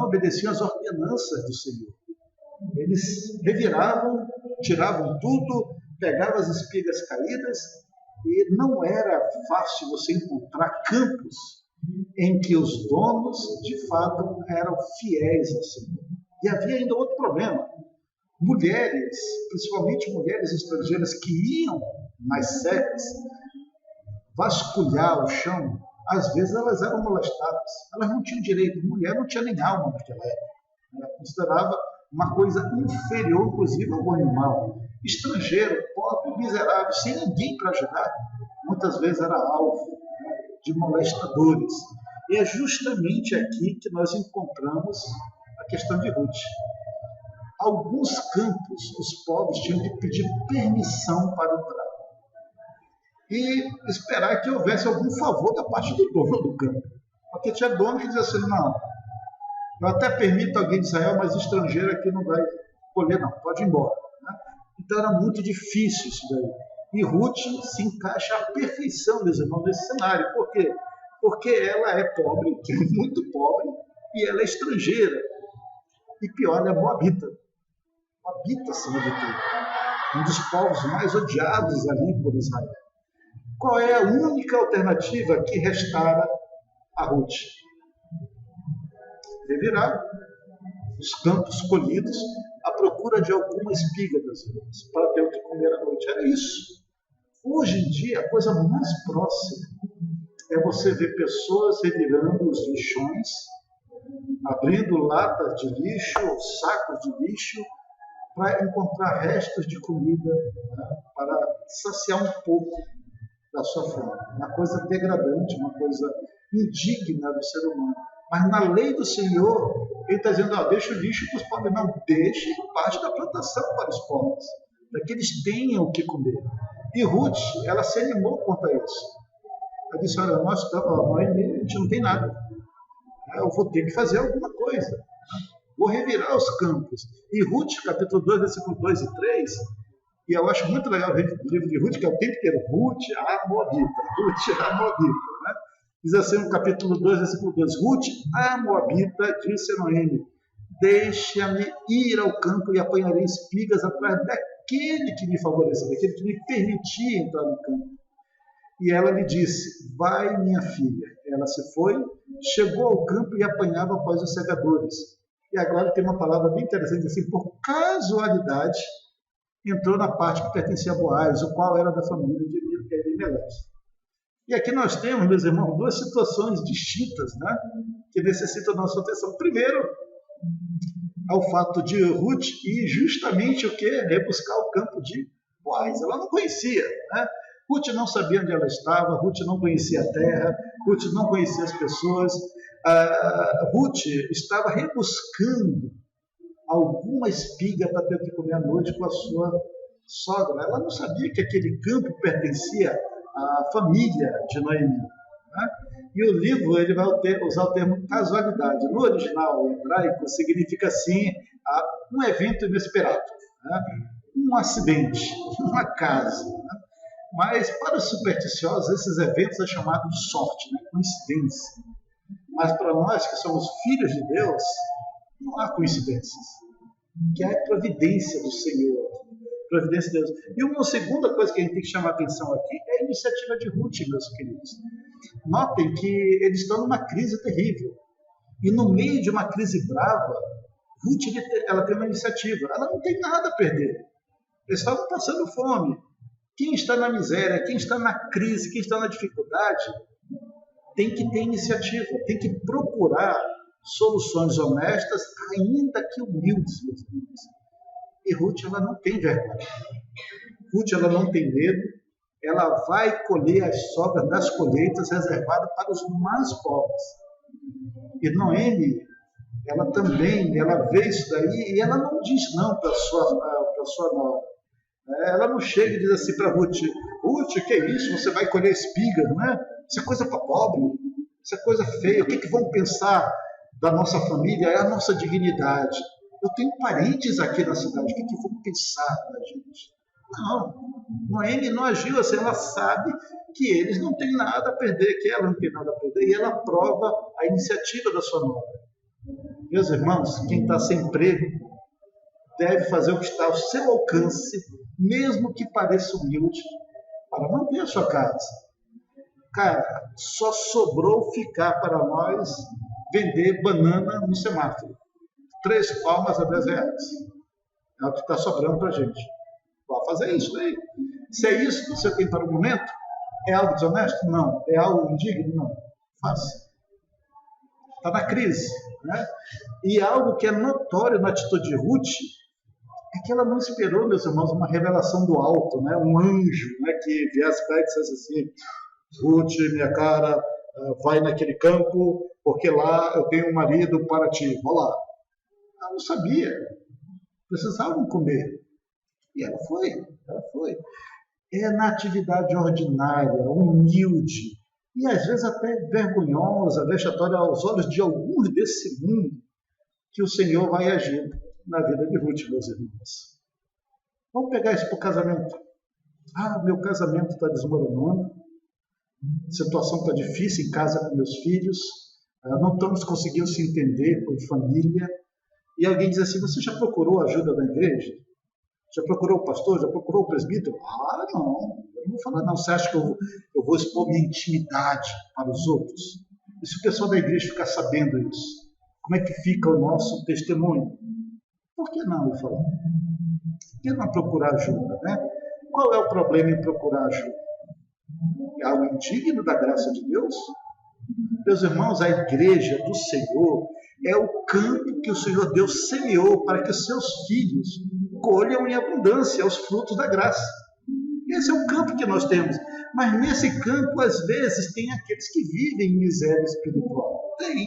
obedeciam às ordenanças do Senhor. Eles reviravam, tiravam tudo, pegavam as espigas caídas e não era fácil você encontrar campos em que os donos, de fato, eram fiéis ao Senhor. E havia ainda outro problema. Mulheres, principalmente mulheres estrangeiras que iam nas secas vasculhar o chão, às vezes elas eram molestadas. Elas não tinham direito. Mulher não tinha nem alma naquela época. Ela considerava uma coisa inferior, inclusive, ao animal. Estrangeiro, pobre, miserável, sem ninguém para ajudar, muitas vezes era alvo, né, de molestadores. E é justamente aqui que nós encontramos a questão de Ruth. Alguns campos, os povos tinham que pedir permissão para entrar e esperar que houvesse algum favor da parte do dono do campo. Porque tinha dono que dizia assim, não, eu até permito alguém de Israel, mas estrangeiro aqui não vai colher não, pode ir embora. Né? Então era muito difícil isso daí. E Ruth se encaixa à perfeição, meus irmãos, nesse cenário. Por quê? Porque ela é pobre, muito pobre, e ela é estrangeira. E pior, ela é moabita. Moabita, acima de tudo. Um dos povos mais odiados ali por Israel. Qual é a única alternativa que restara a Ruth? Revirar os campos colhidos à procura de alguma espiga, meus irmãos, para ter o que comer à noite. Era isso. Hoje em dia, a coisa mais próxima é você ver pessoas revirando os lixões, abrindo latas de lixo, sacos de lixo, para encontrar restos de comida, né, para saciar um pouco da sua fome. Uma coisa degradante, uma coisa indigna do ser humano. Mas na lei do Senhor, ele está dizendo, deixa o lixo para os pobres. Não, deixe parte da plantação para os pobres, para que eles tenham o que comer. E Ruth, ela se animou quanto a isso. Ela disse, olha, nós estamos, a gente não tem nada. Eu vou ter que fazer alguma coisa. Vou revirar os campos. E Ruth, capítulo 2, versículo 2 e 3, e eu acho muito legal o livro de Ruth, que é o tempo inteiro, Ruth, a Moabita, Ruth, a Moabita, né? Diz assim no capítulo 2, versículo 2, Ruth, a Moabita, disse a Noemi, deixa-me ir ao campo e apanharei espigas atrás daquele que me favorecer, daquele que me permitia entrar no campo. E ela lhe disse, vai minha filha. Ela se foi, chegou ao campo e apanhava após os segadores. E agora tem uma palavra bem interessante, assim, por casualidade, entrou na parte que pertencia a Boaz, o qual era da família de Elimelec. E aqui nós temos, meus irmãos, duas situações distintas, né, que necessitam da nossa atenção. Primeiro, ao fato de Ruth ir justamente o quê? Rebuscar o campo de Boaz. Ela não conhecia, né? Ruth não sabia onde ela estava, Ruth não conhecia a terra, Ruth não conhecia as pessoas. Ruth estava rebuscando alguma espiga para ter que comer à noite com a sua sogra. Ela não sabia que aquele campo pertencia à família de Noemi. Né? E o livro ele vai usar o termo casualidade. No original hebraico significa assim, um evento inesperado, né? Um acidente, um acaso. Né? Mas para os supersticiosos esses eventos é chamado de sorte, né? Coincidência. Mas para nós que somos filhos de Deus, não há coincidências, que é a providência do Senhor, providência de Deus. E uma segunda coisa que a gente tem que chamar a atenção aqui é a iniciativa de Ruth, meus queridos. Notem que eles estão numa crise terrível. E no meio de uma crise brava, Ruth ela tem uma iniciativa. Ela não tem nada a perder. Eles estavam passando fome. Quem está na miséria, quem está na crise, quem está na dificuldade, tem que ter iniciativa, tem que procurar soluções honestas, ainda que humildes, meus amigos. E Ruth, ela não tem vergonha. Ruth, ela não tem medo. Ela vai colher as sobras das colheitas reservadas para os mais pobres. E Noemi, ela também, ela vê isso daí e ela não diz não para para sua nora. Ela não chega e diz assim para Ruth, Ruth, que é isso? Você vai colher espigas, não é? Isso é coisa para pobre, isso é coisa feia. O que vão pensar da nossa família? É a nossa dignidade. Eu tenho parentes aqui na cidade, o que vão pensar da gente? Não, Noemi não agiu assim, ela sabe que eles não têm nada a perder, que ela não tem nada a perder, e ela aprova a iniciativa da sua nora. Meus irmãos, quem está sem emprego deve fazer o que está ao seu alcance, mesmo que pareça humilde, para manter a sua casa. Cara, só sobrou ficar para nós vender banana no semáforo. 3 palmas a 10 reais. É o que está sobrando para a gente. Pode fazer isso daí. Se é isso que você tem para o momento, é algo desonesto? Não. É algo indigno? Não. Faça. Está na crise. Né? E algo que é notório na atitude de Ruth é que ela não esperou, meus irmãos, uma revelação do alto, né? Um anjo, né? Que viesse para e dissesse assim, Ruth, minha cara, vai naquele campo, porque lá eu tenho um marido para ti. Vá lá. Ela não sabia. Precisavam comer. E ela foi. É na atividade ordinária, humilde, e às vezes até vergonhosa, vexatória aos olhos de alguns desse mundo, que o Senhor vai agir na vida de Ruth, meus irmãos. Vamos pegar isso para o casamento. Meu casamento está desmoronando, a situação está difícil em casa com meus filhos, não estamos conseguindo se entender com família. E alguém diz assim, você já procurou a ajuda da igreja? Já procurou o pastor? Já procurou o presbítero? Não. Eu não vou falar, não. Você acha que eu vou expor minha intimidade para os outros? E se o pessoal da igreja ficar sabendo isso? Como é que fica o nosso testemunho? Por que não, eu falo? Por que não procurar ajuda, né? Qual é o problema em procurar ajuda? É algo indigno da graça de Deus? Meus irmãos, a igreja do Senhor é o campo que o Senhor Deus semeou para que os seus filhos colham em abundância os frutos da graça. Esse é o campo que nós temos. Mas nesse campo, às vezes, tem aqueles que vivem em miséria espiritual. Tem.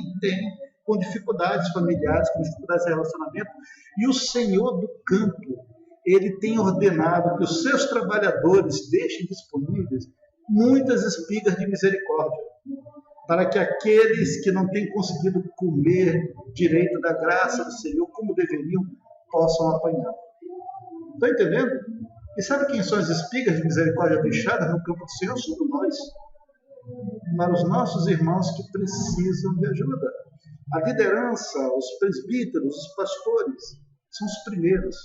Com dificuldades familiares, com dificuldades de relacionamento. E o Senhor do campo, Ele tem ordenado que os seus trabalhadores deixem disponíveis muitas espigas de misericórdia, para que aqueles que não têm conseguido comer direito da graça do Senhor como deveriam, possam apanhar. Está entendendo? E sabe quem são as espigas de misericórdia deixadas no campo do Senhor? Somos nós. Para os nossos irmãos que precisam de ajuda. A liderança, os presbíteros, os pastores, são os primeiros.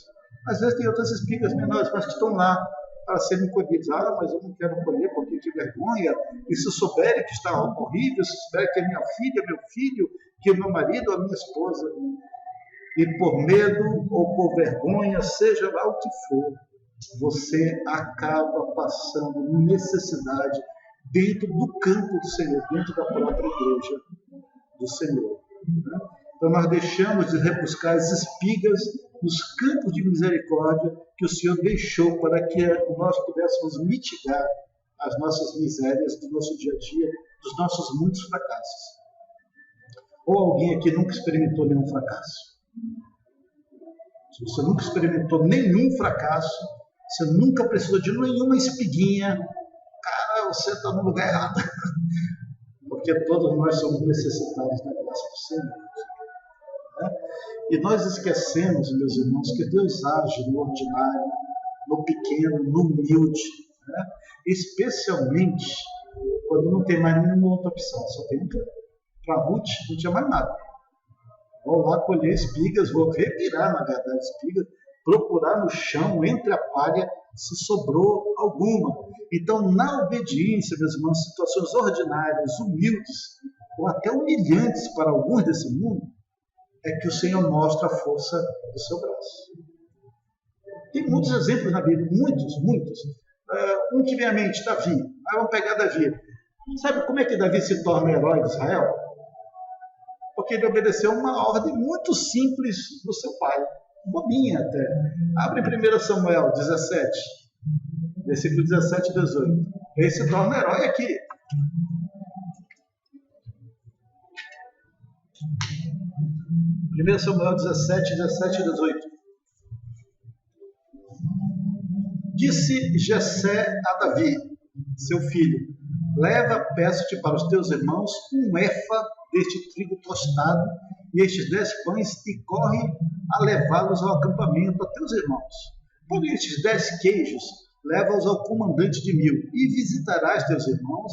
Às vezes tem outras espigas menores, mas que estão lá para serem colhidas. Mas eu não quero colher porque que vergonha. E se souberem que está horrível, se souberem que é minha filha, meu filho, que é meu marido ou a minha esposa. E por medo ou por vergonha, seja lá o que for, você acaba passando necessidade dentro do campo do Senhor, dentro da própria igreja do Senhor. Né? Então nós deixamos de rebuscar as espigas nos campos de misericórdia que o Senhor deixou para que nós pudéssemos mitigar as nossas misérias do nosso dia a dia, dos nossos muitos fracassos. Ou alguém aqui nunca experimentou nenhum fracasso? Se você nunca experimentou nenhum fracasso, você nunca precisou de nenhuma espiguinha, cara, você está no lugar errado. Porque todos nós somos necessitados da graça do Senhor. Né? E nós esquecemos, meus irmãos, que Deus age no ordinário, no pequeno, no humilde. Né? Especialmente quando não tem mais nenhuma outra opção, só tem um campo. Para Ruth, não tinha mais nada. Vou lá colher espigas, vou revirar, na verdade, espigas, procurar no chão, entre a palha, se sobrou alguma. Então, na obediência, meus irmãos, situações ordinárias, humildes, ou até humilhantes para alguns desse mundo, é que o Senhor mostra a força do seu braço. Tem muitos exemplos na Bíblia, muitos. Um que vem à mente, Davi. Vamos pegar Davi. Sabe como é que Davi se torna herói de Israel? Porque ele obedeceu uma ordem muito simples do seu pai, bobinha até. Abre em 1 Samuel 17, versículo 17 e 18. Ele se torna herói aqui. 1 Samuel 17 e 18. Disse Jessé a Davi, seu filho: leva, peço-te para os teus irmãos, um efa deste trigo tostado e estes 10 pães, e corre a levá-los ao acampamento a teus irmãos. Porém, estes 10 queijos, leva-os ao comandante de 1000, e visitarás teus irmãos,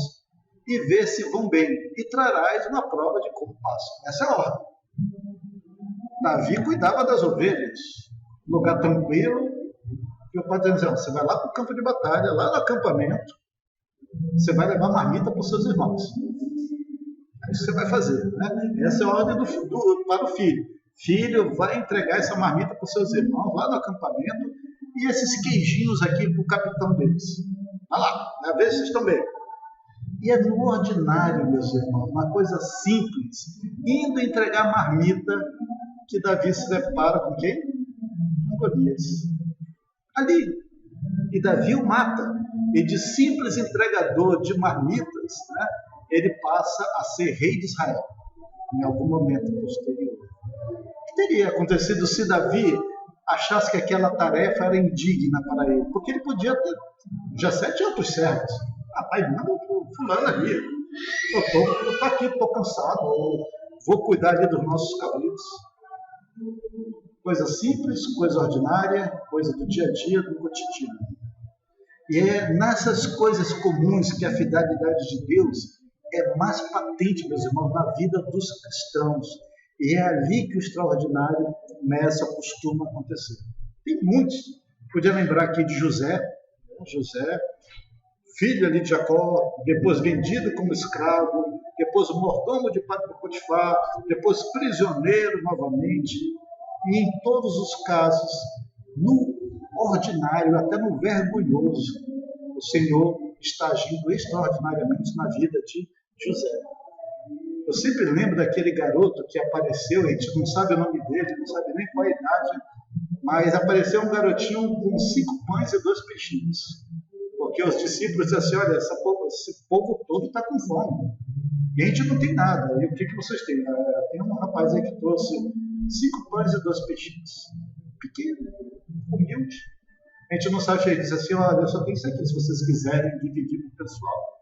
e vê se vão bem, e trarás uma prova de como passam. Essa é a ordem. Davi cuidava das ovelhas, lugar tranquilo, e o pai está dizendo: você vai lá para o campo de batalha, lá no acampamento, você vai levar marmita para os seus irmãos. É isso que você vai fazer, né? Essa é a ordem para o filho. Filho, vai entregar essa marmita para os seus irmãos lá no acampamento, e esses queijinhos aqui para o capitão deles. Vai lá, né? Vê se vocês estão bem. E é no ordinário, meus irmãos, uma coisa simples, indo entregar marmita, que Davi se depara com quem? Com Golias. Ali. E Davi o mata. E de simples entregador de marmitas, né, ele passa a ser rei de Israel, em algum momento posterior. O que teria acontecido se Davi achasse que aquela tarefa era indigna para ele? Porque ele podia ter, já 7 outros servos. Rapaz, manda pro fulano ali. Eu estou aqui, estou cansado, vou cuidar ali dos nossos cabritos. Coisa simples, coisa ordinária, coisa do dia a dia, do cotidiano. E é nessas coisas comuns que a fidelidade de Deus é mais patente, meus irmãos, na vida dos cristãos. E é ali que o extraordinário começa, costuma acontecer. Tem muitos. Podia lembrar aqui de José, filho ali de Jacó, depois vendido como escravo, depois mordomo de Potifar, depois prisioneiro novamente. E em todos os casos, no ordinário, até no vergonhoso, o Senhor está agindo extraordinariamente na vida de José. Eu sempre lembro daquele garoto que apareceu, a gente não sabe o nome dele, não sabe nem qual a idade, mas apareceu um garotinho com 5 pães e 2 peixinhos. Porque os discípulos disseram assim: olha, esse povo todo está com fome. E a gente não tem nada. E o que vocês têm? Tem um rapaz aí que trouxe 5 pães e 2 peixinhos. Pequeno, humilde. A gente não sabe se ele diz assim: olha, eu só tenho isso aqui, se vocês quiserem dividir com o pessoal.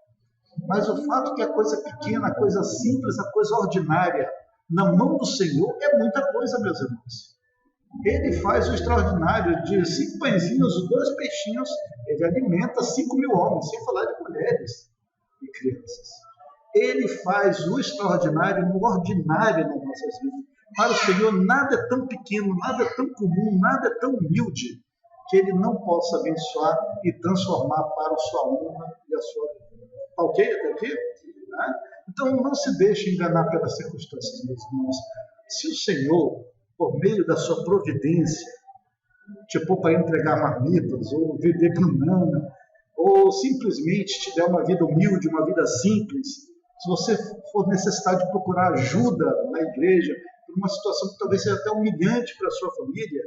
Mas o fato que a coisa pequena, a coisa simples, a coisa ordinária, na mão do Senhor, é muita coisa, meus irmãos. Ele faz o extraordinário de 5 pãezinhos e 2 peixinhos, ele alimenta 5.000 homens, sem falar de mulheres e crianças. Ele faz o extraordinário no ordinário nas nossas vidas. Para o Senhor, nada é tão pequeno, nada é tão comum, nada é tão humilde, que Ele não possa abençoar e transformar para a sua honra e a sua vida. Está ok até aqui? Então, não se deixe enganar pelas circunstâncias, meus irmãos. Se o Senhor, por meio da sua providência, te pôr para entregar marmitas, ou vender banana, ou simplesmente te der uma vida humilde, uma vida simples, se você for necessitar de procurar ajuda na igreja, por uma situação que talvez seja até humilhante para a sua família,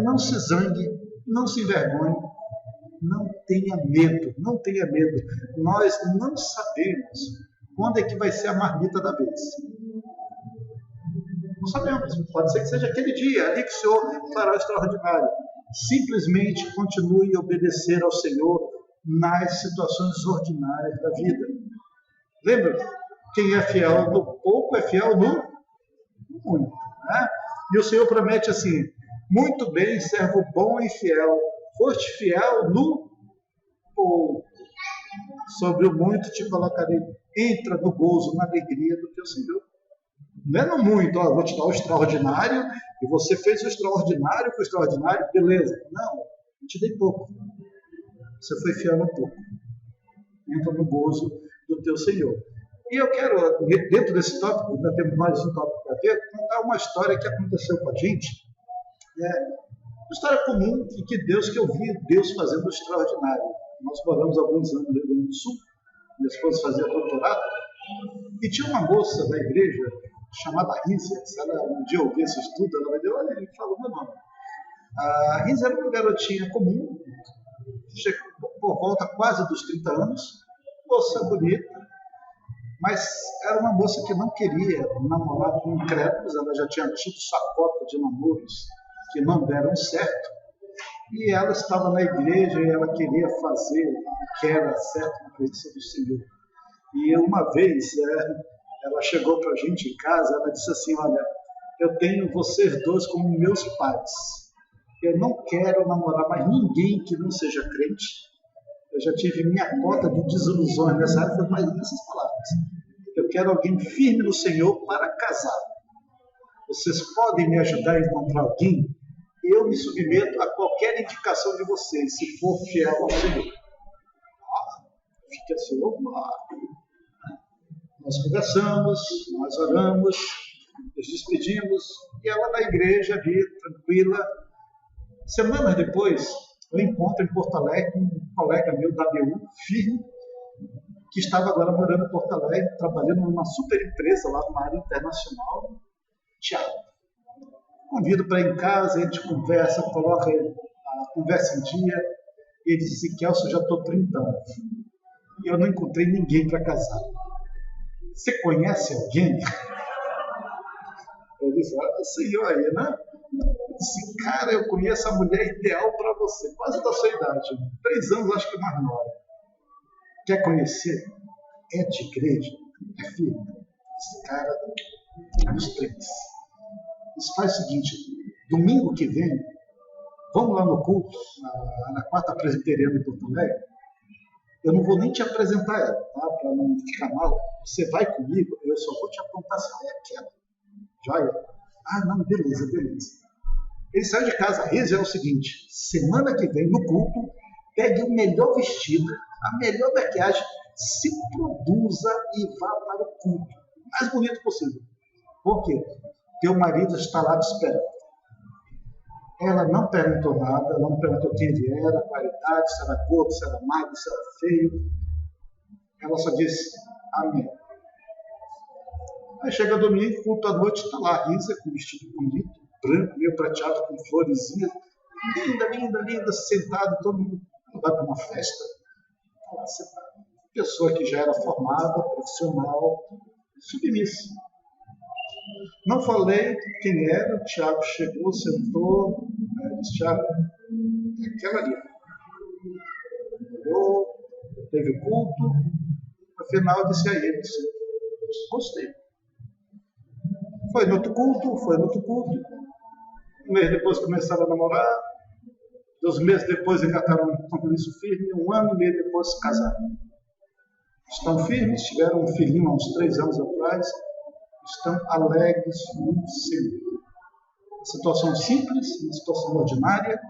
não se zangue, não se envergonhe, não tenha medo, não tenha medo. Nós não sabemos quando é que vai ser a marmita da vez. Não sabemos, pode ser que seja aquele dia, ali que o Senhor fará o extraordinário. Simplesmente continue a obedecer ao Senhor nas situações ordinárias da vida. Lembra? Quem é fiel no pouco é fiel no muito. Né? E o Senhor promete assim: muito bem, servo bom e fiel, foste fiel no pouco, sobre o muito te colocarei. Entra no gozo, na alegria do teu Senhor. Não é no muito, vou te dar o extraordinário, e você fez o extraordinário com o extraordinário, beleza. Não, eu te dei pouco. Você foi fiel no pouco. Entra no gozo do teu Senhor. E eu quero, dentro desse tópico, ainda temos mais um tópico para ver, contar uma história que aconteceu com a gente. Uma história comum e que eu vi Deus fazendo o extraordinário. Nós moramos alguns anos no Rio Grande do Sul, minha esposa fazia doutorado, e tinha uma moça da igreja chamada Rízia. Se ela um dia ouvir esse estudo, ela vai dizer: olha, ele falou meu nome. A Rízia era uma garotinha comum, chegou por volta quase dos 30 anos, moça bonita, mas era uma moça que não queria namorar com incrédulos. Ela já tinha tido sacota de namoros que não deram certo, E ela estava na igreja e ela queria fazer o que era certo na presença do Senhor. E uma vez ela chegou para a gente em casa, ela disse assim, olha, eu tenho vocês dois como meus pais. Eu não quero namorar mais ninguém que não seja crente. Eu já tive minha cota de desilusões nessa área, foi mais nessas palavras. Eu quero alguém firme no Senhor para casar. Vocês podem me ajudar a encontrar alguém? Eu me submeto a qualquer indicação de vocês, se for fiel ao Senhor. Fica assim, opa. Nós conversamos, nós oramos, nos despedimos, e ela na igreja ali, tranquila. Semanas depois, eu encontro em Porto Alegre um colega meu da BU, firme, que estava agora morando em Porto Alegre, trabalhando numa super empresa lá numa área internacional, Thiago. Convido para ir em casa, a gente conversa, coloca a conversa em dia, e ele disse, Kelson, eu já estou 30 anos, e eu não encontrei ninguém para casar. Você conhece alguém? Eu disse, olha o senhor aí, né? Eu disse, cara, eu conheço a mulher ideal para você, quase da sua idade, 3 anos, acho que mais nova. Quer conhecer? É de igreja? É firme? Esse cara, dos 3. Isso faz o seguinte, domingo que vem, vamos lá no culto, na quarta presbiteriana de Porto Alegre. Eu não vou nem te apresentar ela, tá? Para não ficar mal. Você vai comigo, eu só vou te apontar se ela é aquela. Joia? Ah, não, beleza. Ele sai de casa, a reza é o seguinte, semana que vem, no culto, pegue o melhor vestido, a melhor maquiagem, se produza e vá para o culto. O mais bonito possível. Por quê? Teu marido está lá te esperando. Ela não perguntou nada, ela não perguntou quem ele era, a qualidade, se era gordo, se era magro, se era feio. Ela só disse, amém. Aí chega domingo, culto à noite, está lá a Risa, com um vestido bonito, branco, meio prateado, com florezinhas, linda, sentada, todo mundo vai para uma festa, está lá sentada. Pessoa que já era formada, profissional, submissa. Não falei quem era, o Thiago chegou, sentou, disse, Thiago, aquela ali. Olhou, teve o culto, no final disse a ele, gostei. Foi no outro culto, um mês depois começaram a namorar, 2 meses depois engataram um compromisso firme, 1 ano e meio depois se casaram. Estão firmes, tiveram um filhinho há uns 3 anos atrás, estão alegres no Senhor. Uma situação simples, uma situação ordinária,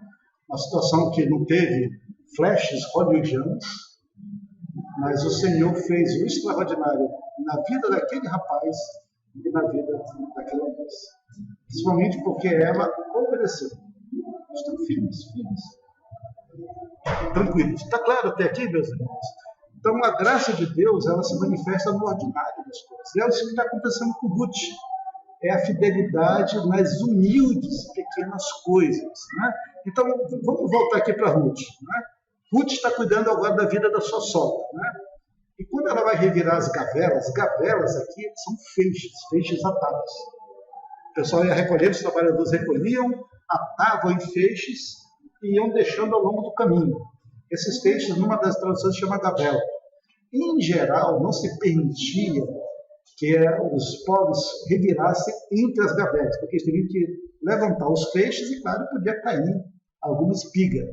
uma situação que não teve flashes hollywoodianos, mas o Senhor fez o extraordinário na vida daquele rapaz e na vida daquela moça. Principalmente porque ela obedeceu. Estão firmes. Tranquilos. Está claro até aqui, meus irmãos? Então, a graça de Deus, ela se manifesta no ordinário das coisas. E é isso que está acontecendo com Ruth. É a fidelidade nas humildes, pequenas coisas. Né? Então, vamos voltar aqui para Ruth. Né? Ruth está cuidando agora da vida da sua sogra. Né? E quando ela vai revirar as gavelas aqui são feixes atados. O pessoal ia recolher, os trabalhadores recolhiam, atavam em feixes e iam deixando ao longo do caminho. Esses feixes, numa das traduções, chama gavela. Em geral, não se permitia que os povos revirassem entre as gavelas, porque eles teriam que levantar os feixes e, claro, podia cair alguma espiga.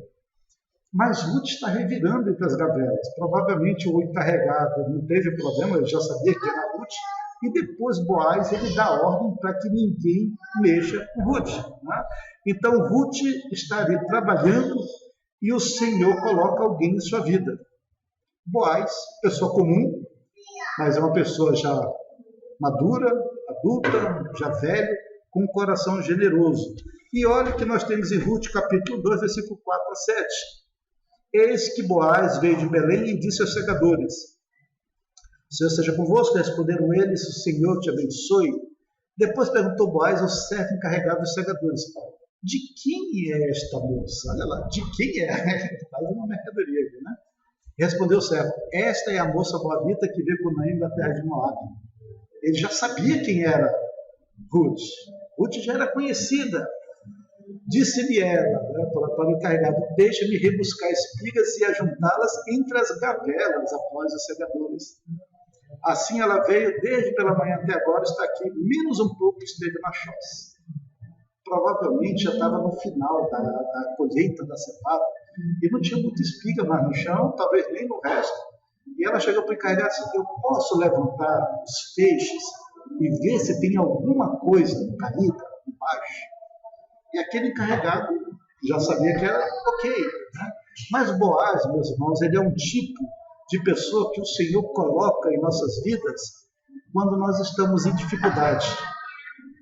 Mas Ruth está revirando entre as gavelas. Provavelmente o encarregado não teve problema, ele já sabia que era Ruth, e depois Boaz ele dá ordem para que ninguém mexa com Ruth. Né? Então Ruth está ali trabalhando e o Senhor coloca alguém em sua vida. Boaz, pessoa comum, mas é uma pessoa já madura, adulta, já velho, com um coração generoso. E olha o que nós temos em Ruth, capítulo 2, versículo 4 a 7. Eis que Boaz veio de Belém e disse aos segadores, o Senhor seja convosco, responderam eles, o Senhor te abençoe. Depois perguntou Boaz ao servo encarregado dos segadores, de quem é esta moça? Olha lá, de quem é? Faz uma mercadoria aqui, né? E respondeu o servo, esta é a moça boavita que veio com Naim da terra de Moabe. Ele já sabia quem era Ruth. Ruth já era conhecida. Disse-lhe ela, né, para o encarregado: deixa-me rebuscar espigas e ajuntá-las entre as gavelas após os segadores. Assim ela veio desde pela manhã até agora, está aqui, menos um pouco esteve na choça. Provavelmente já estava no final da colheita da cevada e não tinha muita espiga mais no chão, talvez nem no resto. E ela chegou para o encarregado e disse: eu posso levantar os feixes e ver se tem alguma coisa caída embaixo? E aquele encarregado já sabia que era ok, né? Mas Boaz, meus irmãos, ele é um tipo de pessoa que o Senhor coloca em nossas vidas quando nós estamos em dificuldade.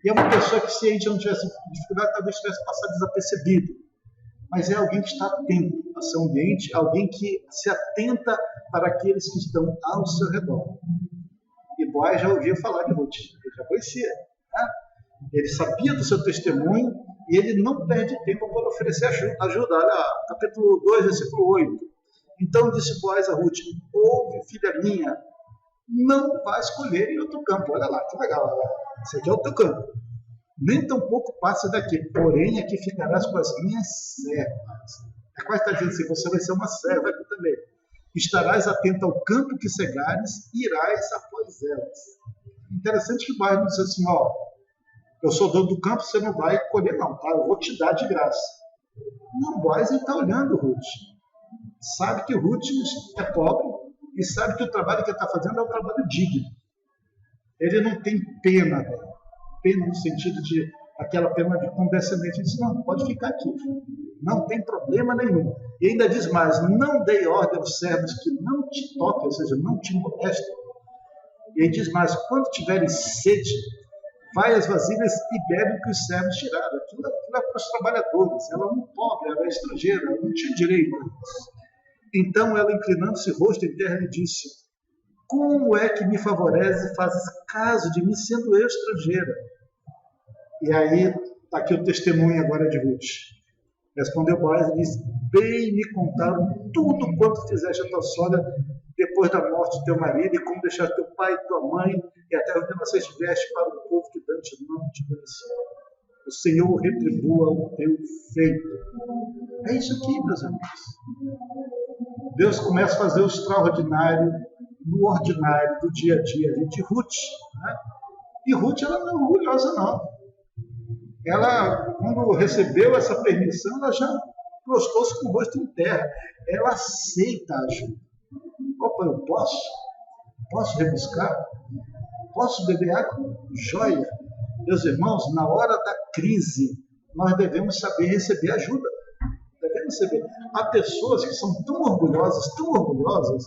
E é uma pessoa que, se a gente não tivesse dificuldade, talvez tivesse passado desapercebido. Mas é alguém que está atento ao seu ambiente, alguém que se atenta para aqueles que estão ao seu redor. E Boaz já ouvia falar de Ruth, ele já conhecia, né? Ele sabia do seu testemunho e ele não perde tempo para oferecer ajuda. Olha, capítulo 2, versículo 8. Então disse Boaz a Ruth: ouve, filha minha, não vais colher em outro campo. Olha lá, que legal, olha. Esse aqui é o teu campo. Nem tampouco passe daqui, porém aqui ficarás com as minhas servas. É quase está dizendo assim: você vai ser uma serva aqui também. Estarás atento ao campo que cegares, irás após elas. Interessante que Boaz não disse assim: ó, eu sou dono do campo, você não vai colher não, tá? Eu vou te dar de graça. Não, Boaz está olhando Ruth. Sabe que Ruth é pobre e sabe que o trabalho que ele está fazendo é um trabalho digno. Ele não tem pena dela. Pena no sentido de aquela pena de condescendente. Ele diz: não, pode ficar aqui. Não tem problema nenhum. E ainda diz mais: não dei ordem aos servos que não te toquem, ou seja, não te molestem. E ele diz mais: quando tiveres sede, vai às vasilhas e bebe o que os servos tiraram. Aquilo é para os trabalhadores. Ela é uma pobre, ela é estrangeira, ela não tinha direito. Então ela, inclinando-se rosto em terra, lhe disse: como é que me favoreces e fazes caso de mim, sendo eu estrangeira? E aí, está aqui o testemunho agora de Ruth. Respondeu Boaz e disse: bem me contaram tudo quanto fizeste a tua sogra depois da morte de teu marido, e como deixaste teu pai e tua mãe, e até onde você estiveste para o povo que antes não te conhecia. O Senhor retribua o teu feito. É isso aqui, meus amigos. Deus começa a fazer o extraordinário no ordinário do dia a dia de Ruth, né? E Ruth, ela não é orgulhosa, não. Ela, quando recebeu essa permissão, ela já prostou-se com o rosto em terra. Ela aceita a ajuda. Opa, eu posso? Posso rebuscar? Posso beber água? Joia! Meus irmãos, na hora da crise, nós devemos saber receber ajuda. Devemos saber. Há pessoas que são tão orgulhosas,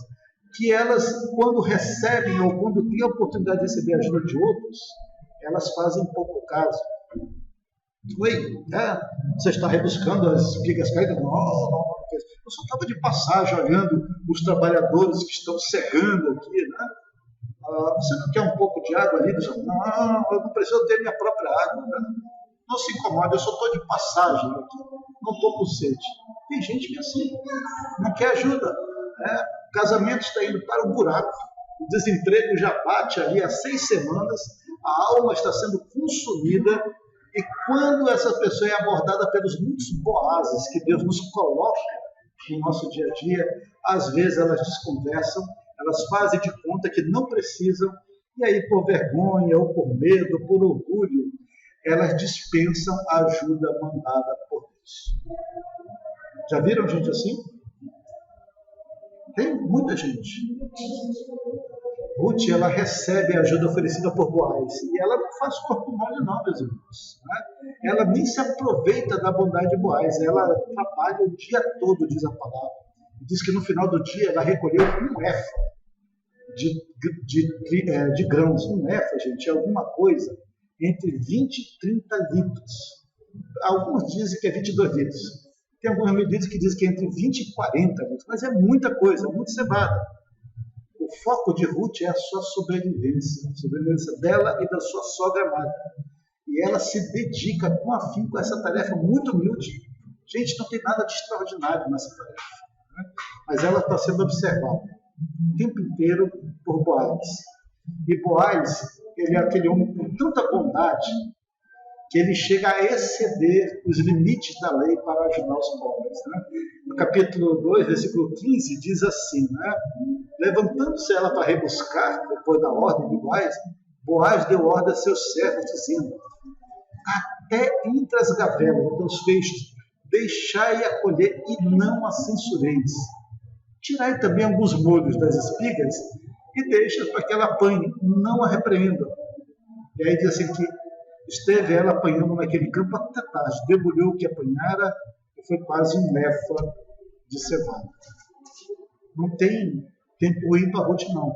que elas, quando recebem ou quando têm a oportunidade de receber a ajuda de outros, elas fazem pouco caso. Oi, você está rebuscando as espigas caídas? Não, eu só estava de passagem olhando os trabalhadores que estão cegando aqui, né? Você não quer um pouco de água ali? Não, eu não preciso ter minha própria água, né? Não se incomode, eu só estou de passagem aqui, não estou com sede. Tem gente que é assim, não quer ajuda, né? O casamento está indo para o buraco, o desemprego já bate ali há 6 semanas, a alma está sendo consumida. E quando essa pessoa é abordada pelos muitos Boazes que Deus nos coloca no nosso dia a dia, às vezes elas desconversam, elas fazem de conta que não precisam, e aí por vergonha, ou por medo, ou por orgulho, elas dispensam a ajuda mandada por Deus. Já viram gente assim? Tem muita gente. Ruth, ela recebe a ajuda oferecida por Boaz. E ela não faz corpo mole não, meus irmãos. Né? Ela nem se aproveita da bondade de Boaz. Ela trabalha o dia todo, diz a palavra. Diz que no final do dia ela recolheu 1 éfa de grãos. 1 éfa, gente, é alguma coisa entre 20 e 30 litros. Alguns dizem que é 22 litros. Tem algumas medidas que dizem que é entre 20 e 40 litros. Mas é muita coisa, muito cevada. O foco de Ruth é a sua sobrevivência, a sobrevivência dela e da sua sogra amada. E ela se dedica com afinco a essa tarefa muito humilde. Gente, não tem nada de extraordinário nessa tarefa, né? Mas ela está sendo observada o tempo inteiro por Boaz. E Boaz, ele é aquele homem com tanta bondade que ele chega a exceder os limites da lei para ajudar os pobres. Né? No capítulo 2, versículo 15, diz assim, né? Levantando-se ela para rebuscar, depois da ordem de Boaz deu ordem a seus servos, dizendo, até entre as gavelas, até os feixes, deixai-a colher e não a censureis. Tirai também alguns molhos das espigas e deixa para que ela apanhe, não a repreendam. E aí diz assim que esteve ela apanhando naquele campo até tarde, debulhou o que apanhara e foi quase um lefa de cevada. Não tem tempo ruim para Ruth, não.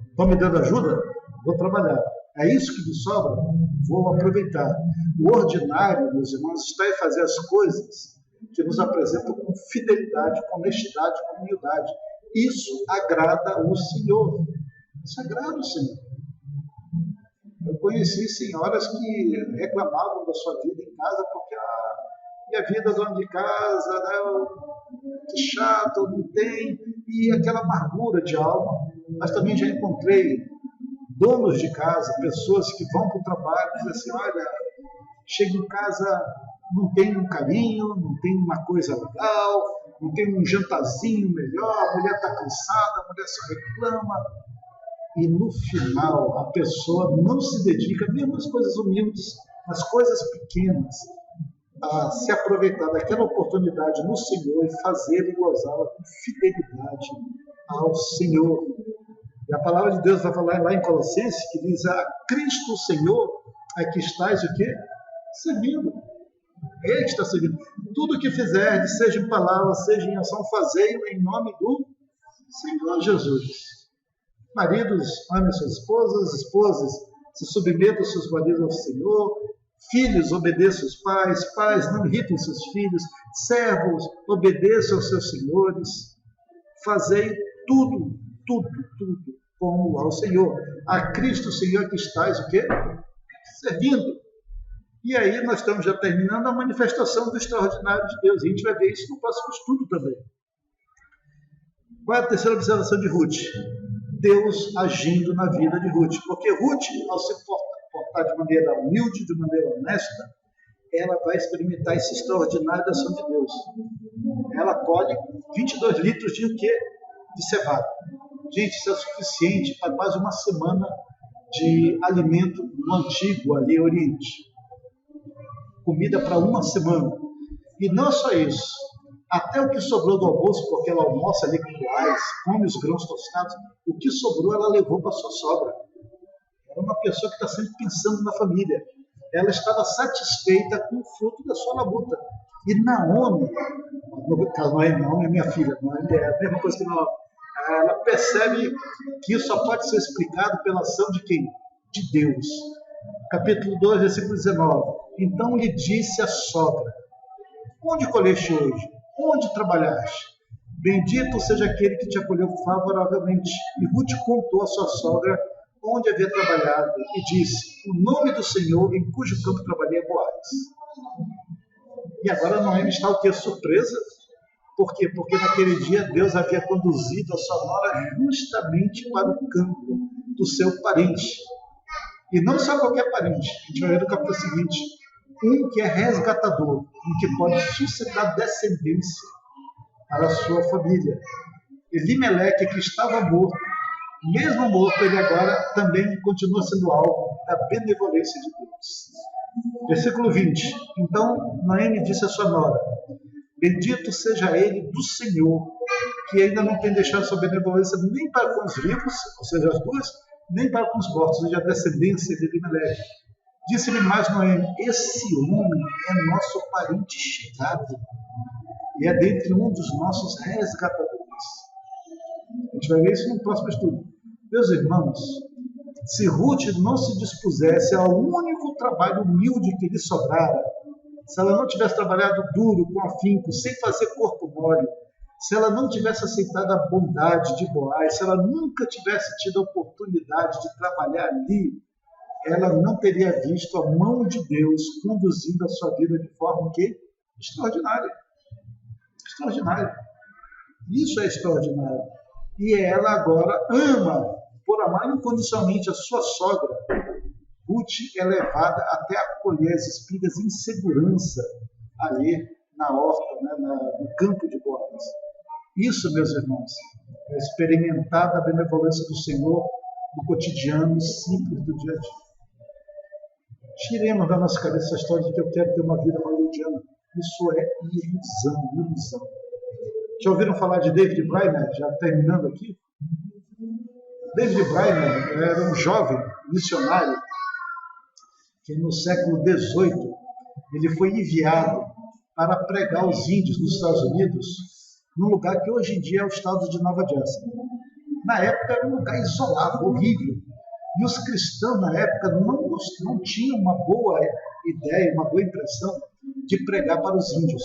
Estão me dando ajuda? Vou trabalhar. É isso que me sobra? Vou aproveitar. O ordinário, meus irmãos, está em fazer as coisas que nos apresentam com fidelidade, com honestidade, com humildade. Isso agrada o Senhor. Isso agrada o Senhor. Eu conheci senhoras que reclamavam da sua vida em casa porque minha vida dona de casa, né, que chato, não tem, e aquela amargura de alma. Mas também já encontrei donos de casa, pessoas que vão para o trabalho e dizem assim, olha, chega em casa, não tem um carinho, não tem uma coisa legal, não tem um jantarzinho melhor, a mulher está cansada, a mulher só reclama. E no final a pessoa não se dedica mesmo às coisas humildes, às coisas pequenas, a se aproveitar daquela oportunidade no Senhor e fazer e gozá-la com fidelidade ao Senhor. E a palavra de Deus vai falar lá em Colossenses, que diz, a Cristo Senhor é que estáis o quê? Servindo. Ele que está servindo. Tudo o que fizerdes, seja em palavra, seja em ação, fazei-o em nome do Senhor Jesus. Maridos, amem suas esposas, esposas, se submetam aos seus maridos ao Senhor, filhos, obedeçam os pais, pais, não irritem seus filhos, servos, obedeçam aos seus senhores, fazei tudo como ao Senhor. A Cristo Senhor que estais, o quê? Servindo. E aí nós estamos já terminando a manifestação do extraordinário de Deus. A gente vai ver isso no próximo estudo também. Qual é a terceira observação de Ruth? Deus agindo na vida de Ruth. Porque Ruth, ao se portar de maneira humilde, de maneira honesta, ela vai experimentar esse extraordinário da ação de Deus. Ela colhe 22 litros de o quê? De cevada. Gente, isso é suficiente para quase uma semana de alimento no antigo ali Oriente. Comida para uma semana. E não só isso. Até o que sobrou do almoço, porque ela almoça ali com Boaz, come os grãos tostados, o que sobrou ela levou para sua sogra. Era uma pessoa que está sempre pensando na família. Ela estava satisfeita com o fruto da sua labuta. E Naomi, no caso Naomi é minha filha, Naomi é a mesma coisa que Naomi, ela percebe que isso só pode ser explicado pela ação de quem? De Deus. Capítulo 2, versículo 19. Então lhe disse a sogra, onde colheste hoje? Onde trabalhaste? Bendito seja aquele que te acolheu favoravelmente. E Ruth contou à sua sogra onde havia trabalhado e disse, o nome do Senhor em cujo campo trabalhei é Boaz. E agora Noemi está o quê? Surpresa. Por quê? Porque naquele dia Deus havia conduzido a sua nora justamente para o campo do seu parente. E não só qualquer parente. A gente vai ver no capítulo seguinte. Um que é resgatador, um que pode suscitar descendência para a sua família. Elimeleque, que estava morto, mesmo morto, ele agora também continua sendo alvo da benevolência de Deus. Versículo 20. Então Noemi disse a sua nora, bendito seja ele do Senhor, que ainda não tem deixado sua benevolência nem para com os vivos, ou seja, as duas, nem para com os mortos, ou seja, a descendência de Elimeleque. Disse-lhe mais Noemi, esse homem é nosso parente chegado e é dentre um dos nossos resgatadores. A gente vai ver isso no próximo estudo. Meus irmãos, se Ruth não se dispusesse ao único trabalho humilde que lhe sobrara, se ela não tivesse trabalhado duro, com afinco, sem fazer corpo mole, se ela não tivesse aceitado a bondade de Boaz, se ela nunca tivesse tido a oportunidade de trabalhar ali, ela não teria visto a mão de Deus conduzindo a sua vida de forma que extraordinária. Extraordinária. Isso é extraordinário. E ela agora ama, por amar incondicionalmente a sua sogra, Ruth é levada até a colher as espigas em segurança ali na horta, né, no campo de Boaz. Isso, meus irmãos, é experimentar a benevolência do Senhor no cotidiano simples do dia a dia. Tiremos da nossa cabeça a história de que eu quero ter uma vida hollywoodiana. Isso é ilusão. Já ouviram falar de David Brainerd? Já terminando aqui. David Brainerd era um jovem missionário que no século XVIII ele foi enviado para pregar aos índios nos Estados Unidos, num lugar que hoje em dia é o estado de Nova Jersey. Na época era um lugar isolado, horrível. E os cristãos na época não tinham uma boa ideia, uma boa impressão de pregar para os índios.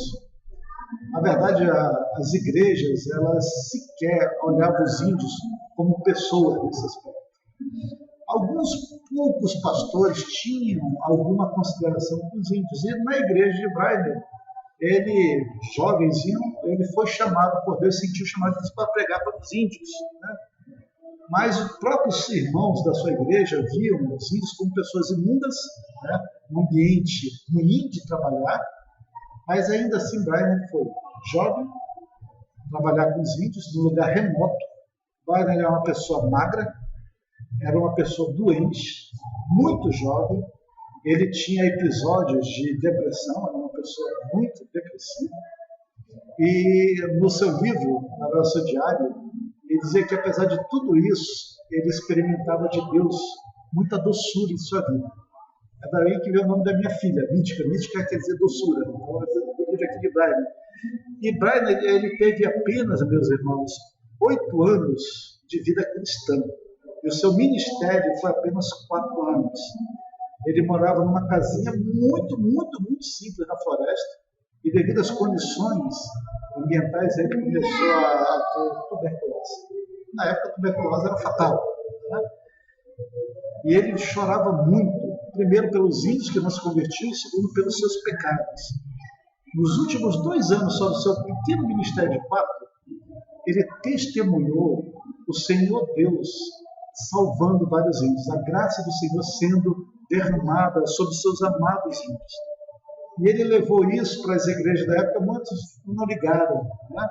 Na verdade, as igrejas, elas sequer olhavam os índios como pessoas nesse aspecto. Alguns poucos pastores tinham alguma consideração com os índios. E na igreja de Brainerd, ele, jovenzinho, ele foi chamado por Deus, sentiu chamado de Deus para pregar para os índios, né? Mas os próprios irmãos da sua igreja viam os índios como pessoas imundas, né? Um ambiente ruim de trabalhar, mas ainda assim Brainerd foi jovem, trabalhar com os índios num lugar remoto. Brainerd era uma pessoa magra, era uma pessoa doente, muito jovem, ele tinha episódios de depressão, era uma pessoa muito depressiva, e no seu livro, na seu diário, ele dizia que apesar de tudo isso, ele experimentava de Deus muita doçura em sua vida. É daí que veio o nome da minha filha, Mítica. Mítica quer dizer doçura. Então, eu livro aqui de Brainerd. E Brainerd, ele teve apenas, meus irmãos, 8 anos de vida cristã. E o seu ministério foi apenas 4 anos. Ele morava numa casinha muito simples na floresta. E devido às condições ambientais, ele começou a ter tuberculose. Na época, a tuberculose era fatal, né? E ele chorava muito, primeiro pelos índios que não se convertiam, e segundo pelos seus pecados. Nos últimos 2 anos só do seu pequeno ministério de 4, ele testemunhou o Senhor Deus salvando vários índios, a graça do Senhor sendo derramada sobre seus amados índios. E ele levou isso para as igrejas da época, muitos não ligaram, né?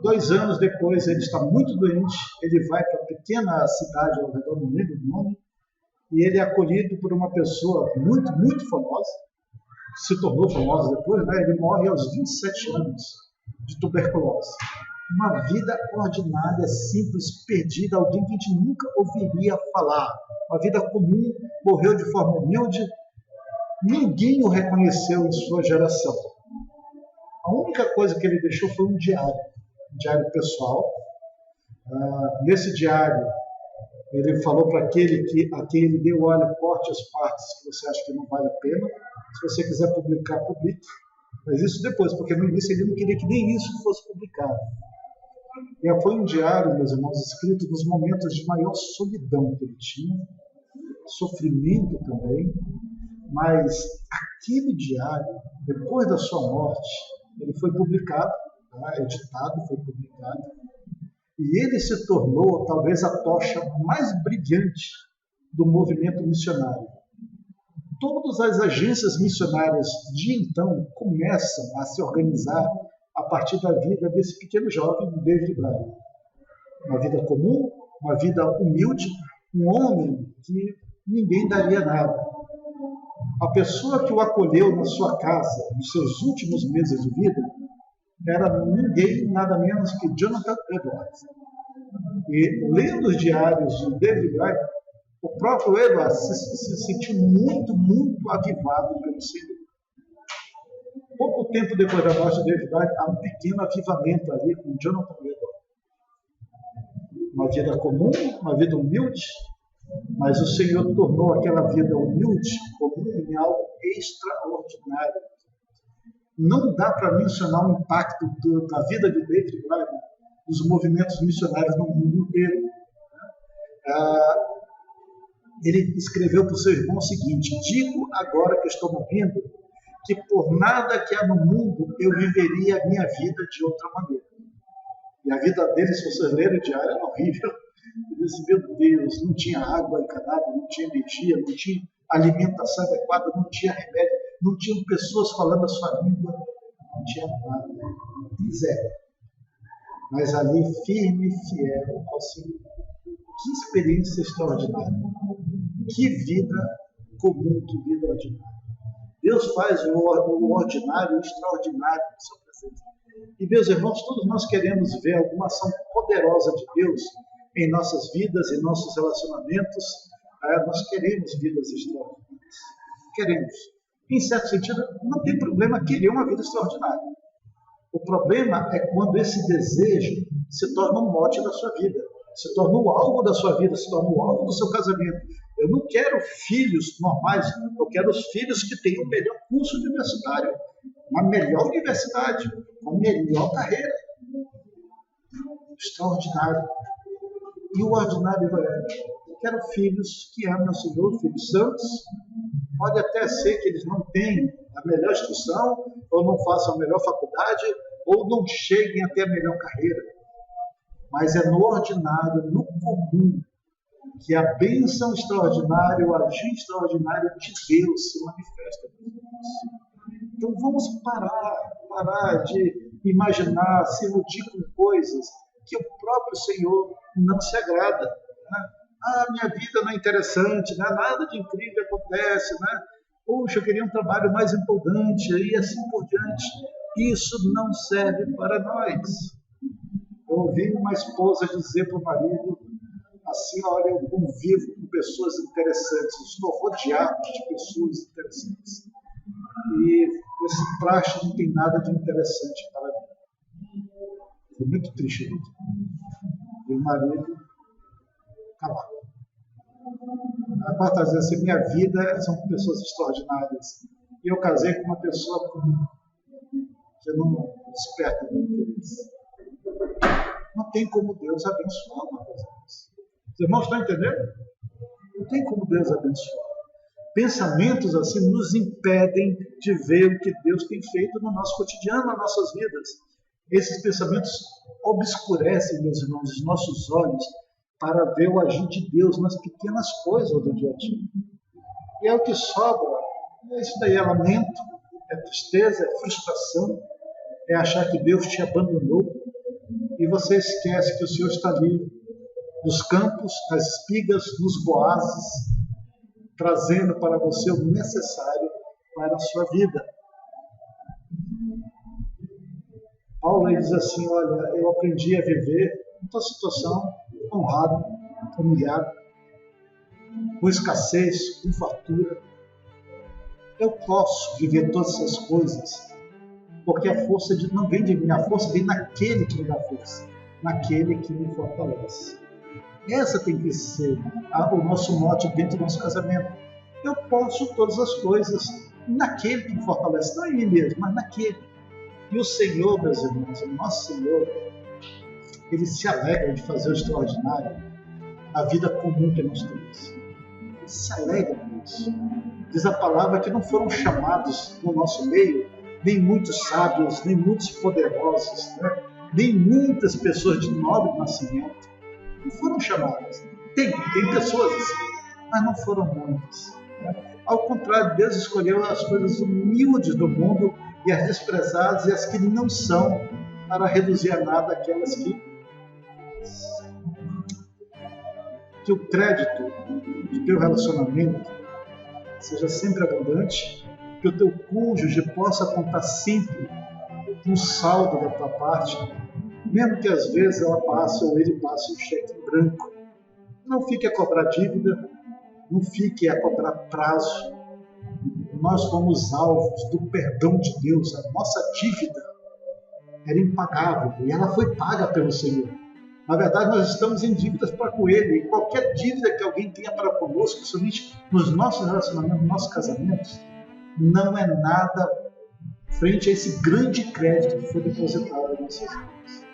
2 anos depois, ele está muito doente, ele vai para a pequena cidade ao redor, não lembro do nome, e ele é acolhido por uma pessoa muito famosa, se tornou famosa depois, né? Ele morre aos 27 anos de tuberculose. Uma vida ordinária, simples, perdida, alguém que a gente nunca ouviria falar. Uma vida comum, morreu de forma humilde, ninguém o reconheceu em sua geração. A única coisa que ele deixou foi um diário pessoal. Nesse diário, ele falou para aquele a quem ele deu, olha, corte as partes que você acha que não vale a pena. Se você quiser publicar, publique. Mas isso depois, porque no início ele não queria que nem isso fosse publicado. E foi um diário, meus irmãos, escrito nos momentos de maior solidão que ele tinha, sofrimento também, mas aquele diário, depois da sua morte, ele foi publicado, editado, foi publicado, e ele se tornou talvez a tocha mais brilhante do movimento missionário. Todas as agências missionárias de então começam a se organizar a partir da vida desse pequeno jovem, David Brainerd. Uma vida comum, uma vida humilde, um homem que ninguém daria nada. A pessoa que o acolheu na sua casa, nos seus últimos meses de vida, era ninguém, nada menos que Jonathan Edwards. E lendo os diários de David Brainerd, o próprio Edwards se sentiu muito avivado pelo Senhor. Pouco tempo depois da morte de David Brainerd, há um pequeno avivamento ali com Jonathan Edwards. Uma vida comum, uma vida humilde, mas o Senhor tornou aquela vida humilde, comum, em algo extraordinário. Não dá para mencionar o impacto da vida de David Brainerd nos movimentos missionários no mundo inteiro. Ele escreveu para o seu irmão o seguinte: digo agora que estou morrendo, que por nada que há no mundo eu viveria a minha vida de outra maneira. E a vida dele, se vocês lerem o diário, era horrível. Ele disse, meu Deus, não tinha água encanada, não tinha energia, não tinha alimentação adequada, não tinha remédio, não tinham pessoas falando a sua língua, não tinha nada, zero. Mas ali, firme e fiel ao Senhor. Que experiência extraordinária. Que vida comum, que vida ordinária. Deus faz o ordinário extraordinário na sua presença. E, meus irmãos, todos nós queremos ver alguma ação poderosa de Deus em nossas vidas, em nossos relacionamentos. Nós queremos vidas extraordinárias. Queremos. Em certo sentido, não tem problema querer uma vida extraordinária. O problema é quando esse desejo se torna um mote da sua vida, se torna o alvo da sua vida, se torna o alvo do seu casamento. Eu não quero filhos normais, eu quero os filhos que tenham o melhor curso universitário, uma melhor universidade, uma melhor carreira. Extraordinário. E o ordinário é: eu quero filhos que amem o Senhor, filhos santos. Pode até ser que eles não tenham a melhor instrução, ou não façam a melhor faculdade, ou não cheguem até a melhor carreira. Mas é no ordinário, no comum, que a bênção extraordinária, o agir extraordinário de Deus se manifesta. Então vamos parar de imaginar, se iludir com coisas que o próprio Senhor não se agrada. Né? Minha vida não é interessante, né? Nada de incrível acontece, né? Puxa, eu queria um trabalho mais empolgante, e assim por diante. Isso não serve para nós. Eu ouvi uma esposa dizer para o marido assim: olha, eu convivo com pessoas interessantes, estou rodeado de pessoas interessantes. E esse praxe não tem nada de interessante para mim. Foi muito triste isso. E o marido calado. A quarta vez assim: minha vida são pessoas extraordinárias. E eu casei com uma pessoa que não desperta meu interesse. Não tem como Deus abençoar uma coisa dessa. Os irmãos estão entendendo? Não tem como Deus abençoar. Pensamentos assim nos impedem de ver o que Deus tem feito no nosso cotidiano, nas nossas vidas. Esses pensamentos obscurecem, meus irmãos, os nossos olhos para ver o agir de Deus nas pequenas coisas do dia a dia. E é o que sobra. Isso daí é lamento, é tristeza, é frustração, é achar que Deus te abandonou e você esquece que o Senhor está ali nos campos, nas espigas, nos boazes, trazendo para você o necessário para a sua vida. Paulo diz assim: olha, eu aprendi a viver em toda situação honrado, humilhado, com escassez, com fartura. Eu posso viver todas essas coisas, porque a força não vem de mim, a força vem naquele que me dá força, naquele que me fortalece. Essa tem que ser o nosso mote dentro do nosso casamento. Eu posso todas as coisas naquele que me fortalece, não em mim mesmo, mas naquele. E o Senhor, meus irmãos, o nosso Senhor, Ele se alegra de fazer o extraordinário na vida comum que nós temos. Ele se alegra com isso. Diz a palavra que não foram chamados no nosso meio nem muitos sábios, nem muitos poderosos, né? Nem muitas pessoas de nobre nascimento. Não foram chamadas. Tem pessoas assim, mas não foram muitas. Né? Ao contrário, Deus escolheu as coisas humildes do mundo e as desprezadas e as que não são, para reduzir a nada aquelas que o crédito do teu relacionamento seja sempre abundante, que o teu cônjuge possa contar sempre com um saldo da tua parte, mesmo que às vezes ela passe ou ele passe um cheque em branco. Não fique a cobrar dívida, não fique a cobrar prazo. Nós fomos alvos do perdão de Deus, a nossa dívida era impagável e ela foi paga pelo Senhor. Na verdade, nós estamos em dívidas para com Ele. E qualquer dívida que alguém tenha para conosco, principalmente nos nossos relacionamentos, nos nossos casamentos, não é nada frente a esse grande crédito que foi depositado em nossas vidas.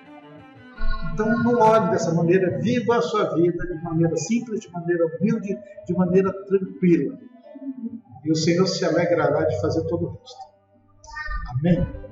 Então, não olhe dessa maneira, viva a sua vida de maneira simples, de maneira humilde, de maneira tranquila. E o Senhor se alegrará de fazer todo o resto. Amém?